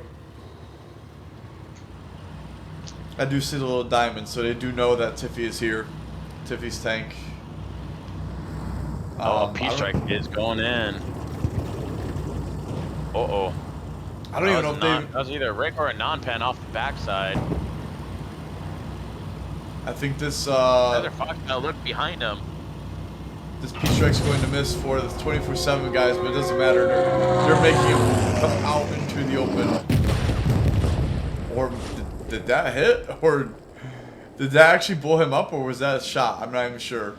I do see the little diamond, so they do know that Tiffy is here. Tiffy's tank. Oh, P-Strike is going in. Uh-oh. I don't even know if they... That was either a Rick or a non-pen off the backside. I think this... Another Fox now look behind him. This P-Strike's going to miss for the 24/7 guys, but it doesn't matter. They're making him come out into the open. Or did that hit? Or did that actually blow him up, or was that a shot? I'm not even sure.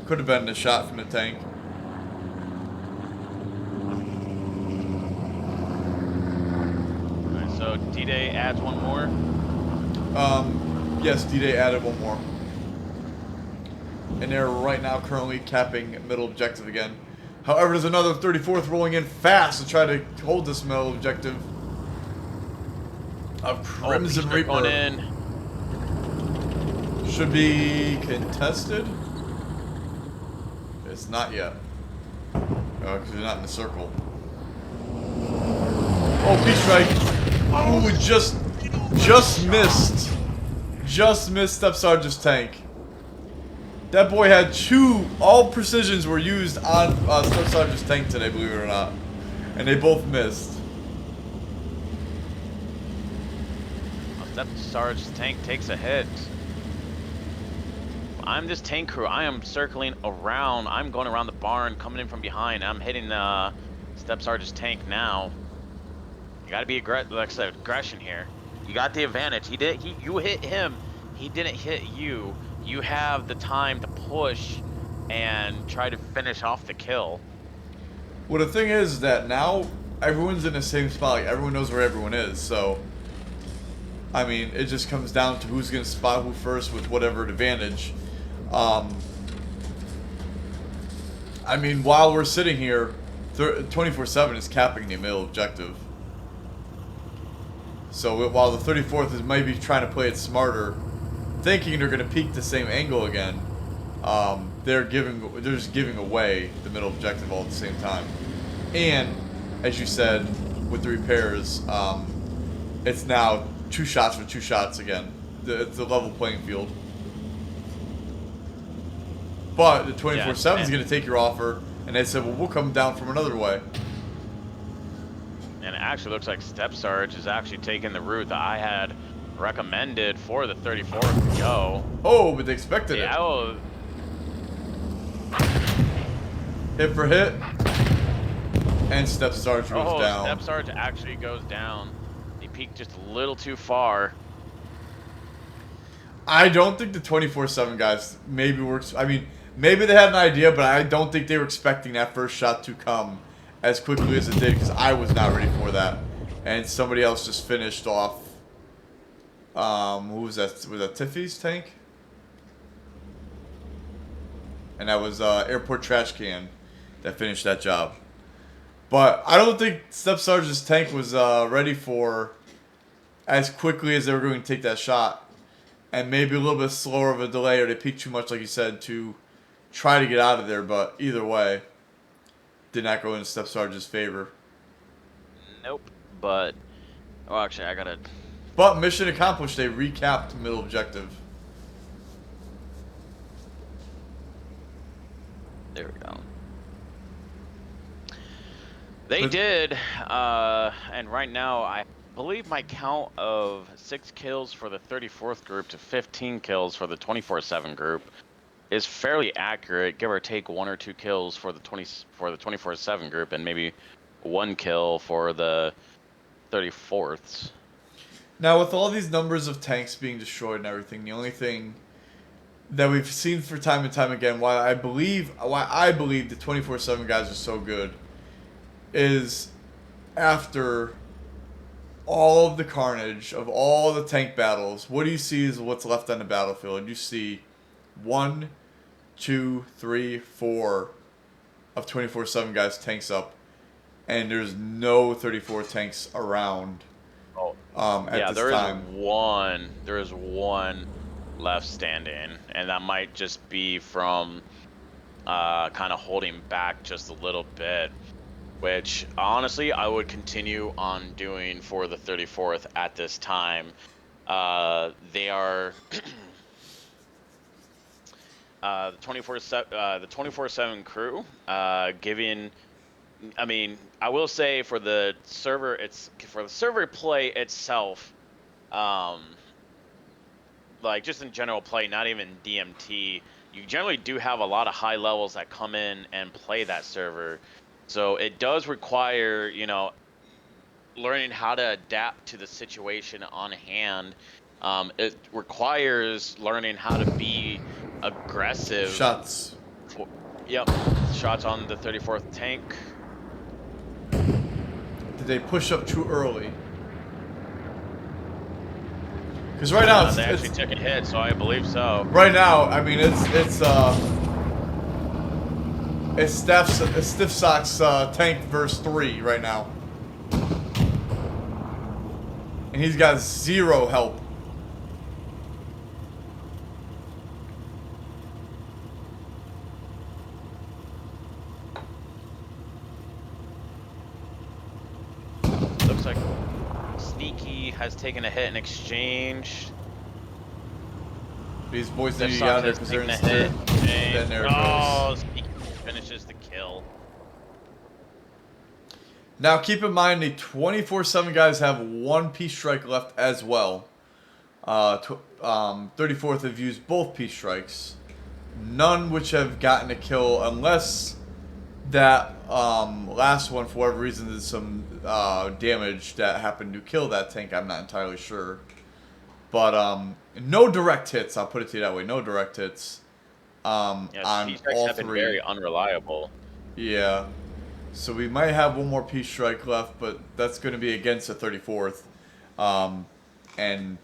Could have been a shot from the tank. Alright, so D-Day adds 1 more. Yes, D-Day added 1 more. And they're right now currently capping middle objective again. However, there's another 34th rolling in fast to try to hold this middle objective. A Crimson Reaper. Going in. Should be contested. It's not yet. Because they're not in the circle. Oh, P-Strike. Ooh, just missed. Just missed Step Sergeant's tank. That boy had all precisions were used on Step Sergeant's tank today, believe it or not. And they both missed. Step Sergeant's tank takes a hit. I'm this tank crew. I am circling around. I'm going around the barn, coming in from behind. I'm hitting Step Sergeant's tank now. You gotta be aggression here. You got the advantage. You hit him. He didn't hit you. You have the time to push and try to finish off the kill. Well, the thing is that now everyone's in the same spot. Like, everyone knows where everyone is. So, I mean, it just comes down to who's gonna spot who first with whatever advantage. I mean, while we're sitting here, 24/7 is capping the middle objective. So while the 34th is maybe trying to play it smarter, thinking they're going to peek the same angle again, they're just giving away the middle objective all at the same time. And as you said, with the repairs, it's now 2 shots for 2 shots again. It's a level playing field. But the 24/7 is and going to take your offer, and they said, well, we'll come down from another way. it actually looks like Step Sarge is actually taking the route that I had recommended for the 34th to go. Oh, but they expected it. Yeah, Hit for hit. And Step Sarge goes down. Step Sarge actually goes down. He peaked just a little too far. I don't think the 24/7 guys maybe works. I mean, maybe they had an idea, but I don't think they were expecting that first shot to come as quickly as it did, because I was not ready for that. And somebody else just finished off. Who was that? Was that Tiffy's tank? And that was Airport Trash Can that finished that job. But I don't think Step Sarge's tank was ready for as quickly as they were going to take that shot. And maybe a little bit slower of a delay, or they peaked too much, like you said, to try to get out of there. But either way, did not go in Step Sarge's favor. Nope. But, oh, actually, I gotta... But mission accomplished. They recapped middle objective. There we go. They did, and right now I believe my count of 6 kills for the 34th group to 15 kills for the 24/7 group is fairly accurate, give or take 1 or 2 kills for the 24/7 group, and maybe 1 kill for the 34ths. Now, with all these numbers of tanks being destroyed and everything, the only thing that we've seen for time and time again, why I believe the 24/7 guys are so good, is after all of the carnage of all the tank battles, what do you see is what's left on the battlefield? You see 1, 2, 3, 4 of 24/7 guys tanks up, and there's no 34 tanks around. At this time. There is one left standing, and that might just be from kind of holding back just a little bit, which honestly I would continue on doing for the 34th at this time. They are the 24/7 crew giving. I mean, I will say for the server play itself, like just in general play, not even DMT, you generally do have a lot of high levels that come in and play that server. So it does require, learning how to adapt to the situation on hand. It requires learning how to be aggressive. Shots. Yep, shots on the 34th tank. Did they push up too early? Because right now they actually took a hit, so I believe so. Right now, I mean it's Stiff Sock's tank verse 3 right now, and he's got 0 help. Looks like Sneaky has taken a hit in exchange. These boys need to get out there because they're in hit. Then there it goes. Sneaky finishes the kill. Now keep in mind the 24/7 guys have 1 peace strike left as well. 34th have used both peace strikes. None which have gotten a kill unless that last one, for whatever reason, did some damage that happened to kill that tank. I'm not entirely sure. But no direct hits, I'll put it to you that way. No direct hits on all have been 3. very unreliable. Yeah. So we might have 1 more peace strike left, but that's going to be against the 34th. And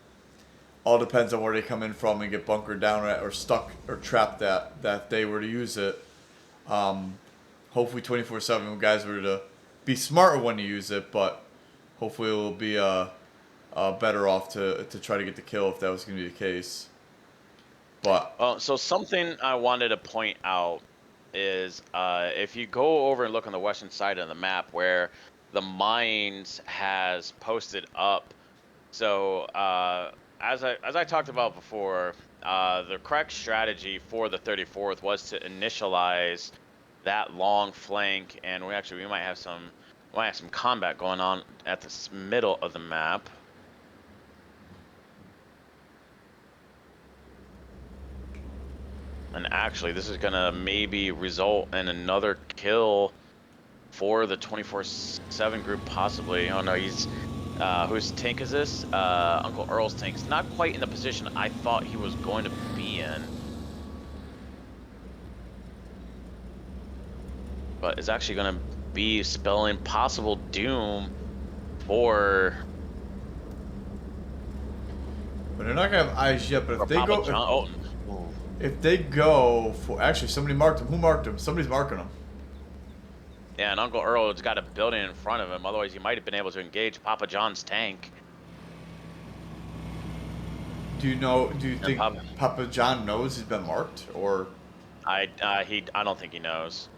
all depends on where they come in from and get bunkered down at, or stuck or trapped at, that if they were to use it. Hopefully 24/7 guys were to be smarter when you use it, but hopefully it will be better off to try to get the kill if that was going to be the case. But so something I wanted to point out is if you go over and look on the western side of the map where the mines has posted up. So as I talked about before, The correct strategy for the 34th was to initialize that long flank, and we might have some combat going on at the middle of the map. And actually, this is gonna maybe result in another kill for the 24/7 group, possibly. Oh no, he's whose tank is this? Uncle Earl's tank's not quite in the position I thought he was going to be in. But it's actually going to be spelling possible doom for... But they're not going to have eyes yet, but if they Papa go... John. If they go for... Actually, somebody marked him. Who marked him? Somebody's marking him. Yeah, and Uncle Earl's got a building in front of him. Otherwise, he might have been able to engage Papa John's tank. Do you think Papa John knows he's been marked, or? I don't think he knows.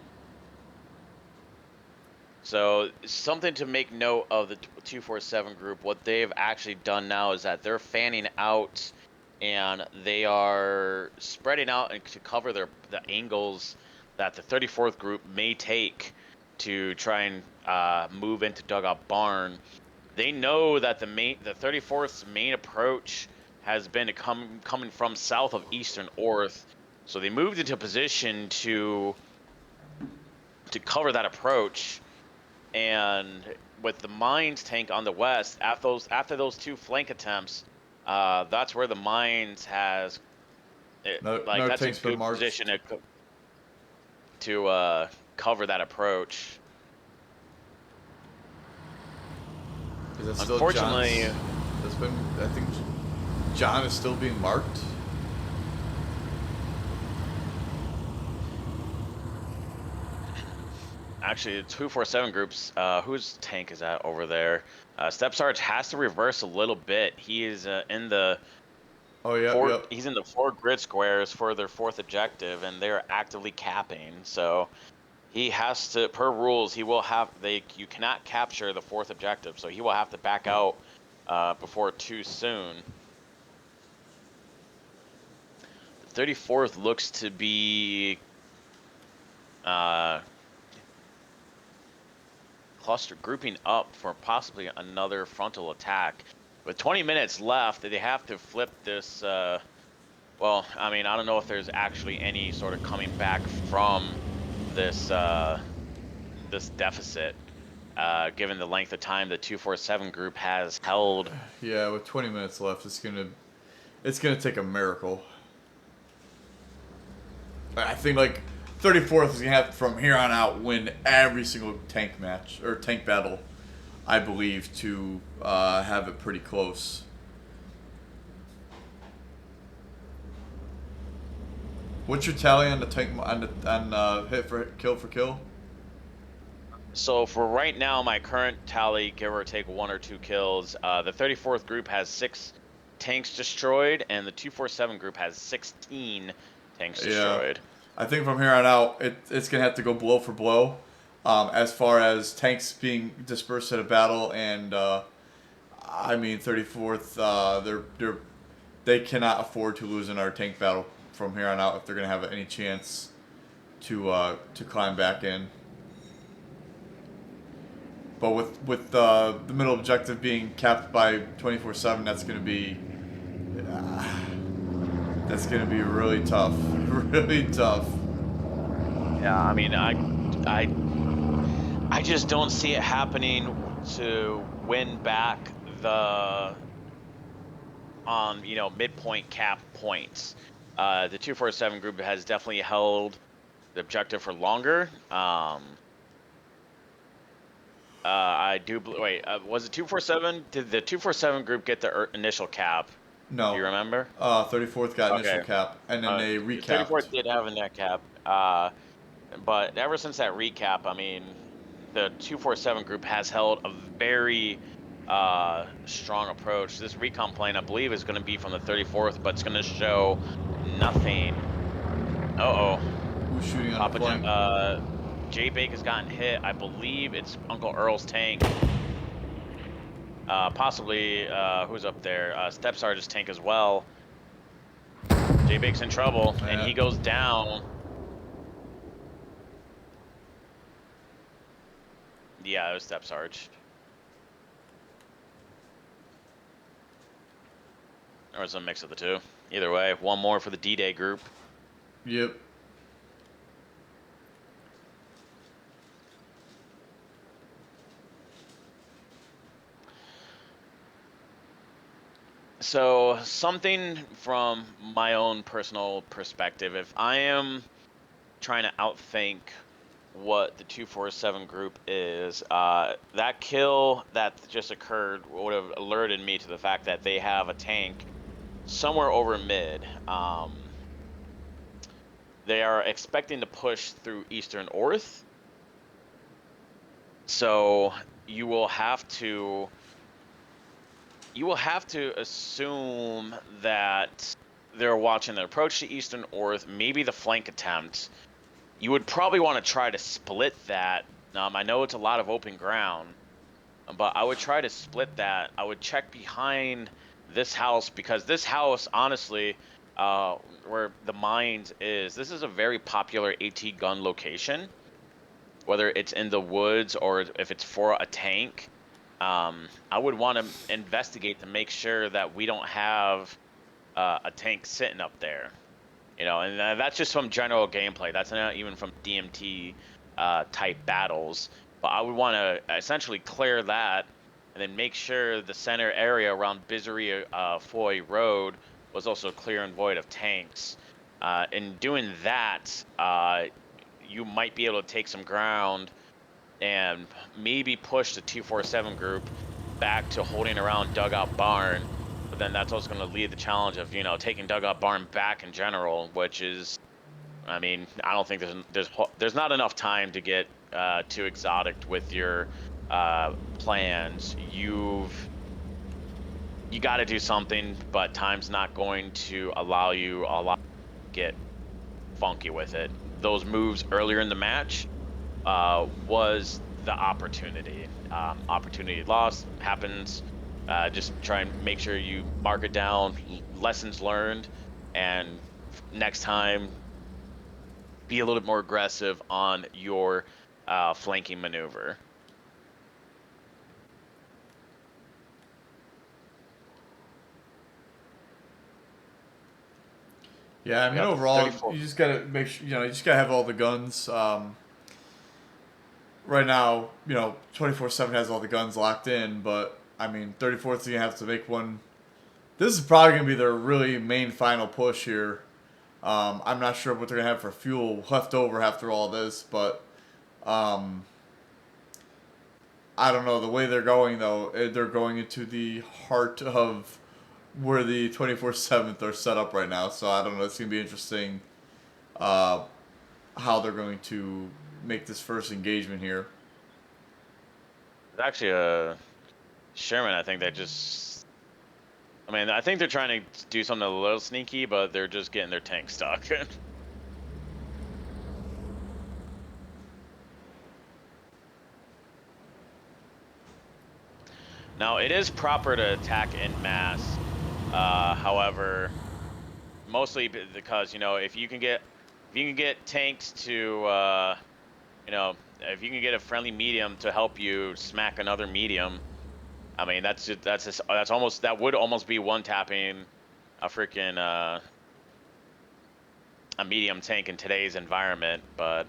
So something to make note of the 247 group. What they've actually done now is that they're fanning out, and they are spreading out and to cover the angles that the 34th group may take to try and move into Dugout Barn. They know that the 34th's main approach has been coming from south of Eastern Orth, so they moved into a position to cover that approach. And with the mines tank on the west, after those two flank attempts, that's where the mines has that's a good position to cover that approach. Unfortunately, I think John is still being marked. Actually, the 247 groups, whose tank is that over there? Step Sarge has to reverse a little bit. He is in the he's in the 4 grid squares for their 4th objective, and they're actively capping. So he has to, per rules, you cannot capture the 4th objective, so he will have to back out before too soon. The 34th looks to be cluster grouping up for possibly another frontal attack. With 20 minutes left, they have to flip this. Well, I mean, I don't know if there's actually any sort of coming back from this this deficit, given the length of time the 247 group has held. Yeah, with 20 minutes left, it's gonna take a miracle. I think like 34th is gonna have from here on out win every single tank match or tank battle, I believe, to have it pretty close. What's your tally on the tank on hit for kill for kill? So for right now, my current tally, give or take 1 or 2 kills. The 34th group has 6 tanks destroyed, and the 247 group has 16 tanks destroyed. I think from here on out, it's gonna have to go blow for blow, as far as tanks being dispersed at a battle, and I mean 34th, they cannot afford to lose in our tank battle from here on out if they're gonna have any chance to climb back in. But with the middle objective being capped by 24/7, that's gonna be really tough, really tough. Yeah, I mean, I just don't see it happening to win back the midpoint cap points. The 247 group has definitely held the objective for longer. Was it 247? Did the 247 group get the initial cap? No. Do you remember? 34th got initial cap, and then they recapped. 34th did have a net cap, but ever since that recap, I mean, the 247 group has held a very strong approach. This recon plane, I believe, is going to be from the 34th, but it's going to show nothing. Who's shooting on the flank? J-Bake has gotten hit. I believe it's Uncle Earl's tank. Possibly, who's up there? Step Sergeant's tank as well. J-Bake's in trouble, and Yeah. he goes down. Yeah, it was Step Sarge. Or was it a mix of the two? Either way, one more for the D-Day group. Yep. So, something from my own personal perspective, if I am trying to outthink what the 247 group is, that kill that just occurred would have alerted me to the fact that they have a tank somewhere over mid. They are expecting to push through Eastern Orth, so you will have to assume that they're watching the approach to Eastern Orth, maybe the flank attempt. You would probably want to try to split that. I know it's a lot of open ground, but I would try to split that. I would check behind this house, because this house, honestly, where the mines is, this is a very popular AT gun location, whether it's in the woods or if it's for a tank. I would want to investigate to make sure that we don't have a tank sitting up there. You know, and that's just from general gameplay. That's not even from DMT type battles. But I would want to essentially clear that, and then make sure the center area around Bizery Foy Road was also clear and void of tanks. In doing that, you might be able to take some ground and maybe push the 247 group back to holding around Dugout Barn. But then that's also going to lead the challenge of, you know, taking Dugout Barn back in general, which is, I mean, I don't think there's not enough time to get too exotic with your plans. You got to do something, but time's not going to allow you a lot to get funky with it. Those moves earlier in the match was the opportunity. Opportunity lost happens. Just try and make sure you mark it down, lessons learned, and next time be a little bit more aggressive on your flanking maneuver. Yeah, I mean, Yeah, overall, 34. you just gotta make sure, you just gotta have all the guns. Right now, 24/7 has all the guns locked in, but I mean, 34th gonna have to make one. This is probably gonna be their really main final push here. I'm not sure what they're gonna have for fuel left over after all this, but um, I don't know. The way they're going, though, they're going into the heart of where the 24/7 are set up right now. So I don't know. It's gonna be interesting uh, how they're going to make this first engagement here. It's actually a Sherman. I think they just. I mean, I think they're trying to do something a little sneaky, but they're just getting their tank stuck. Now, it is proper to attack en masse. However, mostly because, if you can get tanks to if you can get a friendly medium to help you smack another medium, I mean, that would almost be one tapping a freaking a medium tank in today's environment. But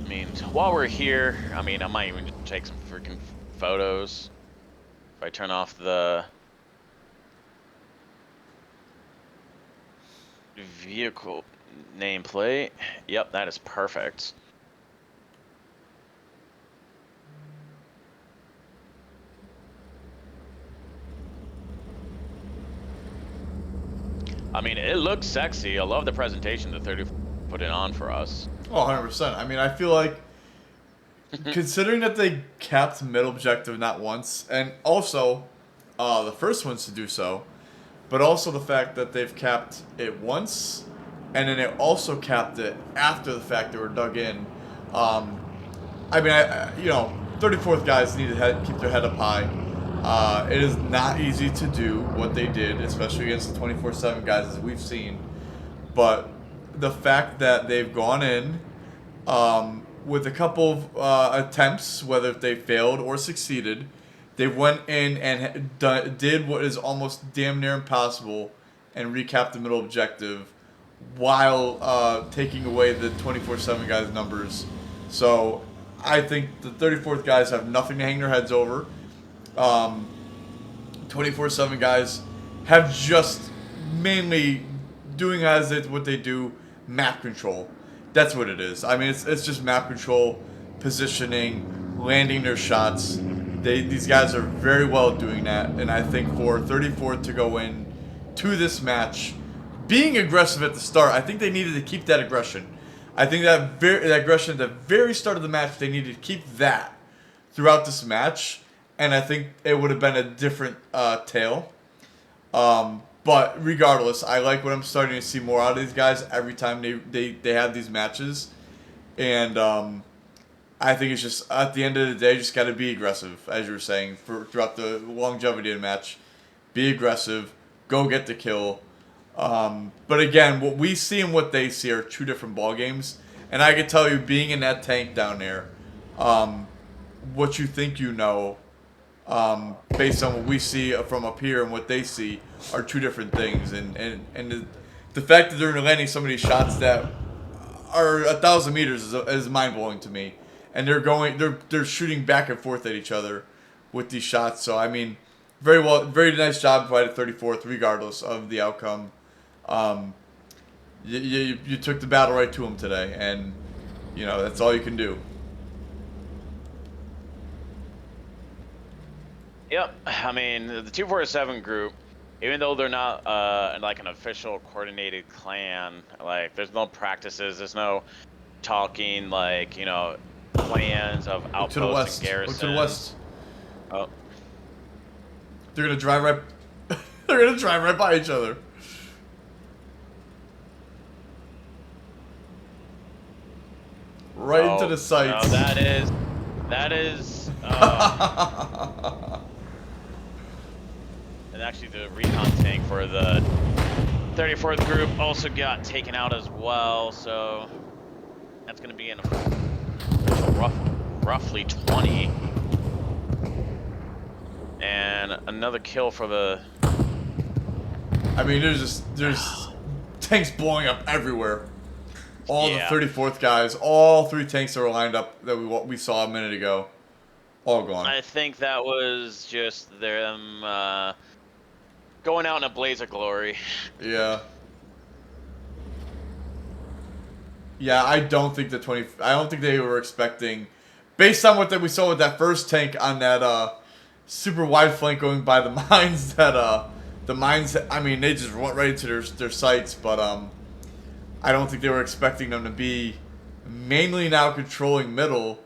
I mean, while we're here, I mean, I might even just take some freaking photos. If I turn off the vehicle nameplate. Yep, that is perfect. I mean, it looks sexy. I love the presentation the 30 put it on for us. Oh, 100%. I mean, I feel like, considering that they capped mid objective not once, and also the first ones to do so, but also the fact that they've capped it once, and then they also capped it after the fact they were dug in. I mean, 34th guys need to keep their head up high. It is not easy to do what they did, especially against the 24/7 guys as we've seen. But the fact that they've gone in with a couple of attempts, whether they failed or succeeded, they went in and did what is almost damn near impossible and recapped the middle objective while taking away the 24/7 guys' numbers. So I think the 34th guys have nothing to hang their heads over. 24/7 guys have just mainly doing as what they do, map control. That's what it is. I mean, it's just map control, positioning, landing their shots. These guys are very well doing that, and I think for 34th to go in to this match, being aggressive at the start, I think they needed to keep that aggression. I think that aggression at the very start of the match, they needed to keep that throughout this match, and I think it would have been a different tale. But regardless, I like what I'm starting to see more out of these guys every time they have these matches. And I think it's just, at the end of the day, just got to be aggressive, as you were saying, throughout the longevity of the match. Be aggressive. Go get the kill. But again, what we see and what they see are two different ball games. And I can tell you, being in that tank down there, what you think you know, based on what we see from up here and what they see, are two different things. And the fact that they're landing so many shots that are 1,000 meters is mind blowing to me. And they're shooting back and forth at each other with these shots. So I mean, very nice job by the 34th, regardless of the outcome. You took the battle right to them today, and that's all you can do. Yep. I mean, the 247 group, even though they're not like an official coordinated clan, like there's no practices, there's no talking like plans of outposts and garrisons. Look to the west. Oh. They're gonna drive right. They're gonna drive right by each other. Right into the sights. No, that is. And actually, the recon tank for the 34th group also got taken out as well. So that's gonna be in a roughly 20. And another kill for the... I mean, there's tanks blowing up everywhere. All the 34th guys, all three tanks that were lined up that we saw a minute ago, all gone. I think that was just them going out in a blaze of glory. Yeah. Yeah, I don't think they were expecting, based on what we saw with that first tank on that super wide flank going by the mines, that the mines, I mean, they just went right into their sights, but I don't think they were expecting them to be mainly now controlling middle,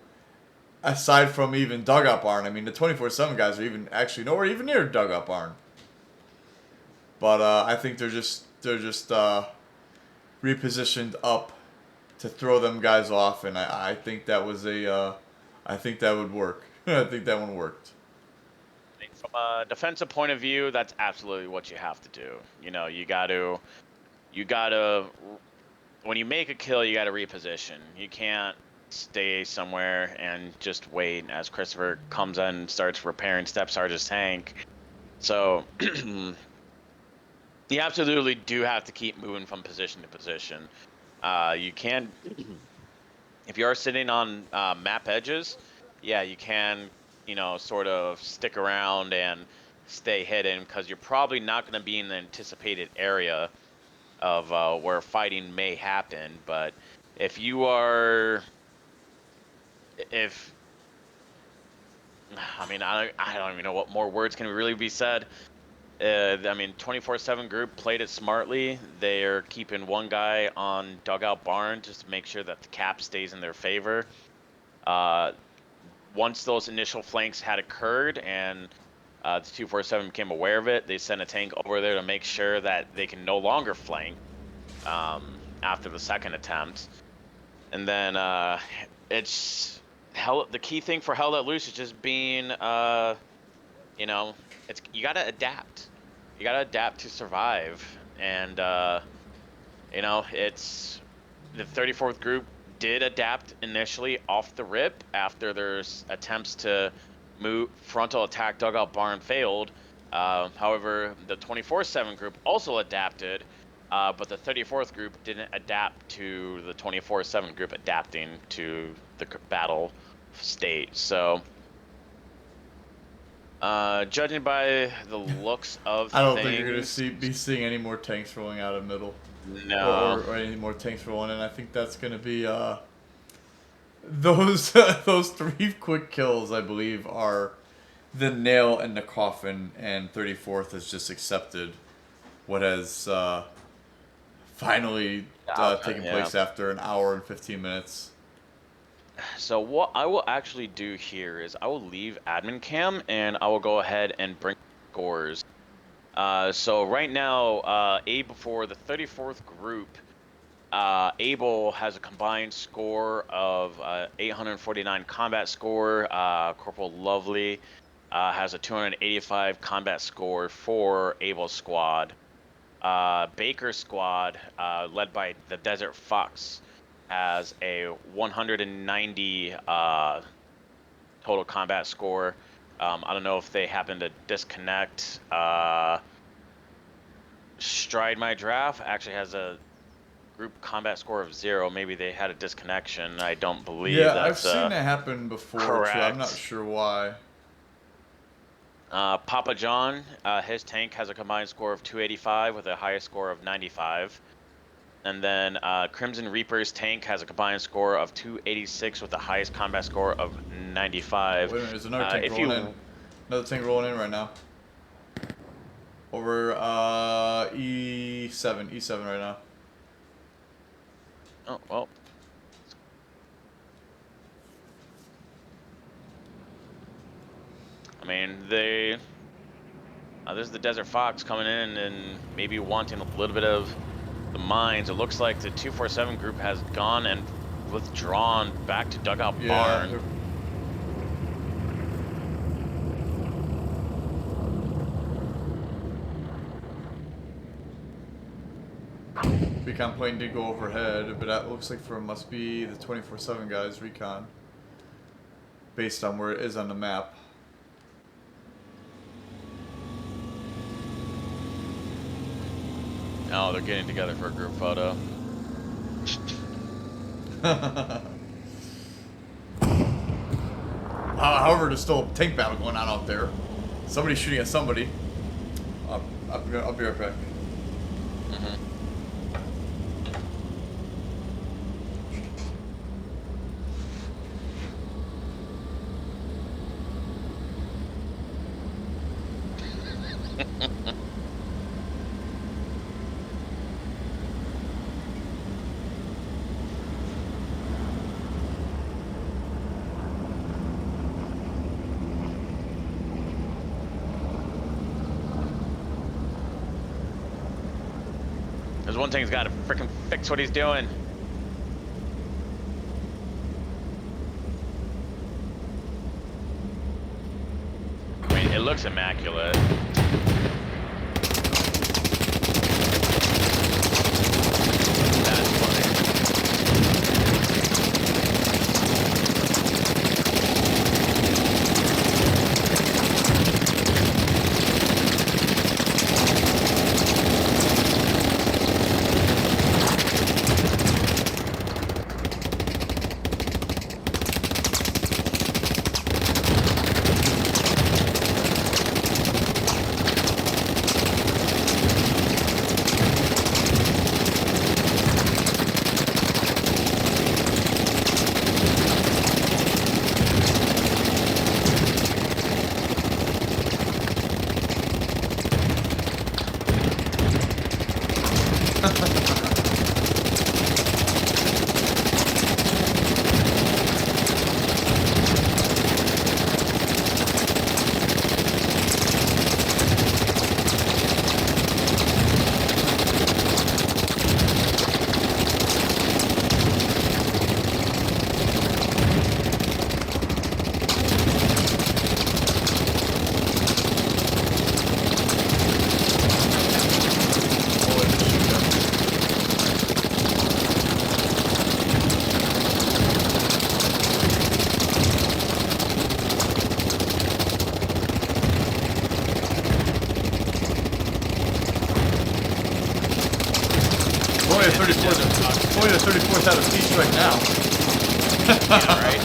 aside from even Dugout Barn. I mean, the 24/7 guys are actually nowhere even near Dugout Barn. But I think they're just repositioned up to throw them guys off, and I think that was I think that would work. I think that one worked. From a defensive point of view, that's absolutely what you have to do. You gotta, when you make a kill, you gotta reposition. You can't stay somewhere and just wait as Christopher comes in and starts repairing Step Sarge's tank. So you absolutely do have to keep moving from position to position. You can, if you are sitting on map edges, yeah, you can, sort of stick around and stay hidden because you're probably not going to be in the anticipated area of where fighting may happen. But if you are, I mean, I don't even know what more words can really be said. I mean, 24/7 group played it smartly. They're keeping one guy on Dugout Barn just to make sure that the cap stays in their favor. Once those initial flanks had occurred and the 247 became aware of it, they sent a tank over there to make sure that they can no longer flank after the second attempt. And then it's the key thing for Hell Let Loose is just being you know, it's you gotta adapt. You gotta adapt to survive, and you know, it's the 34th group did adapt initially off the rip after there's attempts to move frontal attack dugout barn failed. However, the 24/7 group also adapted, but the 34th group didn't adapt to the 24/7 group adapting to the battle state. So, judging by the looks of I don't think you're gonna things, be seeing any more tanks rolling out of middle, no. or any more tanks rolling in. I think that's gonna be those those 3 quick kills. I believe are the nail in the coffin, and 34th has just accepted what has finally taken Yeah. place after an hour and 15 minutes. So what I will actually do here is I will leave admin cam and I will go ahead and bring scores. So right now, Abe for the 34th group, Abel has a combined score of 849 combat score. Corporal Lovely has a 285 combat score for Abel's squad. Baker's squad, led by the Desert Fox, has a 190 total combat score. I don't know if they happen to disconnect. Stride My Draft actually has a group combat score of 0. Maybe they had a disconnection. I don't believe Yeah, I've that's seen that happen before too. I'm not correct. sure why. Papa John, his tank has a combined score of 285 with a highest score of 95. And then Crimson Reaper's tank has a combined score of 286 with the highest combat score of 95. Wait a minute, there's another tank If rolling you in. Another tank rolling in right now. Over E7 right now. Oh, well. I mean, there's the Desert Fox coming in and maybe wanting a little bit of the mines. It looks like the 247 group has gone and withdrawn back to Dugout Barn. Recon plane did go overhead, but that looks like must be the 24/7 guys recon, based on where it is on the map. Oh, they're getting together for a group photo. However, there's still a tank battle going on out there. Somebody's shooting at somebody. I'll be right back. There's one thing he's got to freaking fix what he's doing. I mean, it looks immaculate. That's funny. only the 34th. Only the 34th out of T strike now. Yeah, right?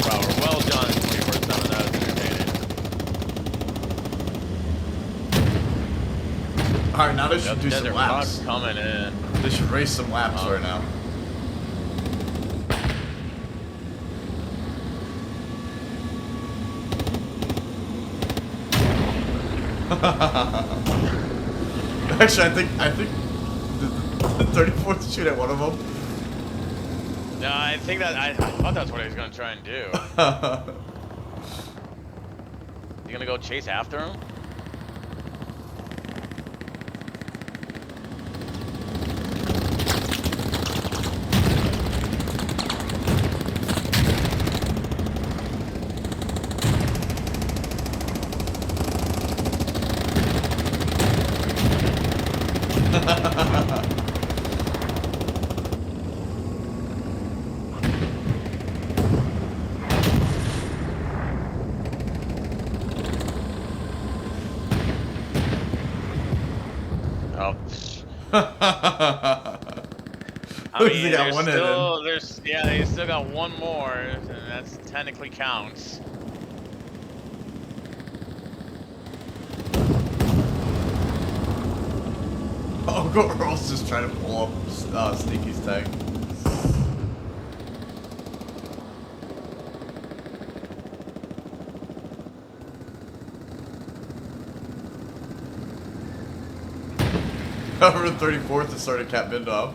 Wow, we're well done before some of that is entertaining. Alright, now they should do some Desert laps. Fox coming in. They should race some laps right now. Actually, I think the 34th shoot at one of them. No, I think that I thought that's what he was gonna try and do. You gonna go chase after him? Oh. I mean, They got one in. they still got one more, and that's technically counts. Oh, Earl's just trying to pull up Sneaky's tank. Over the 34th to start a Cat Bindoff.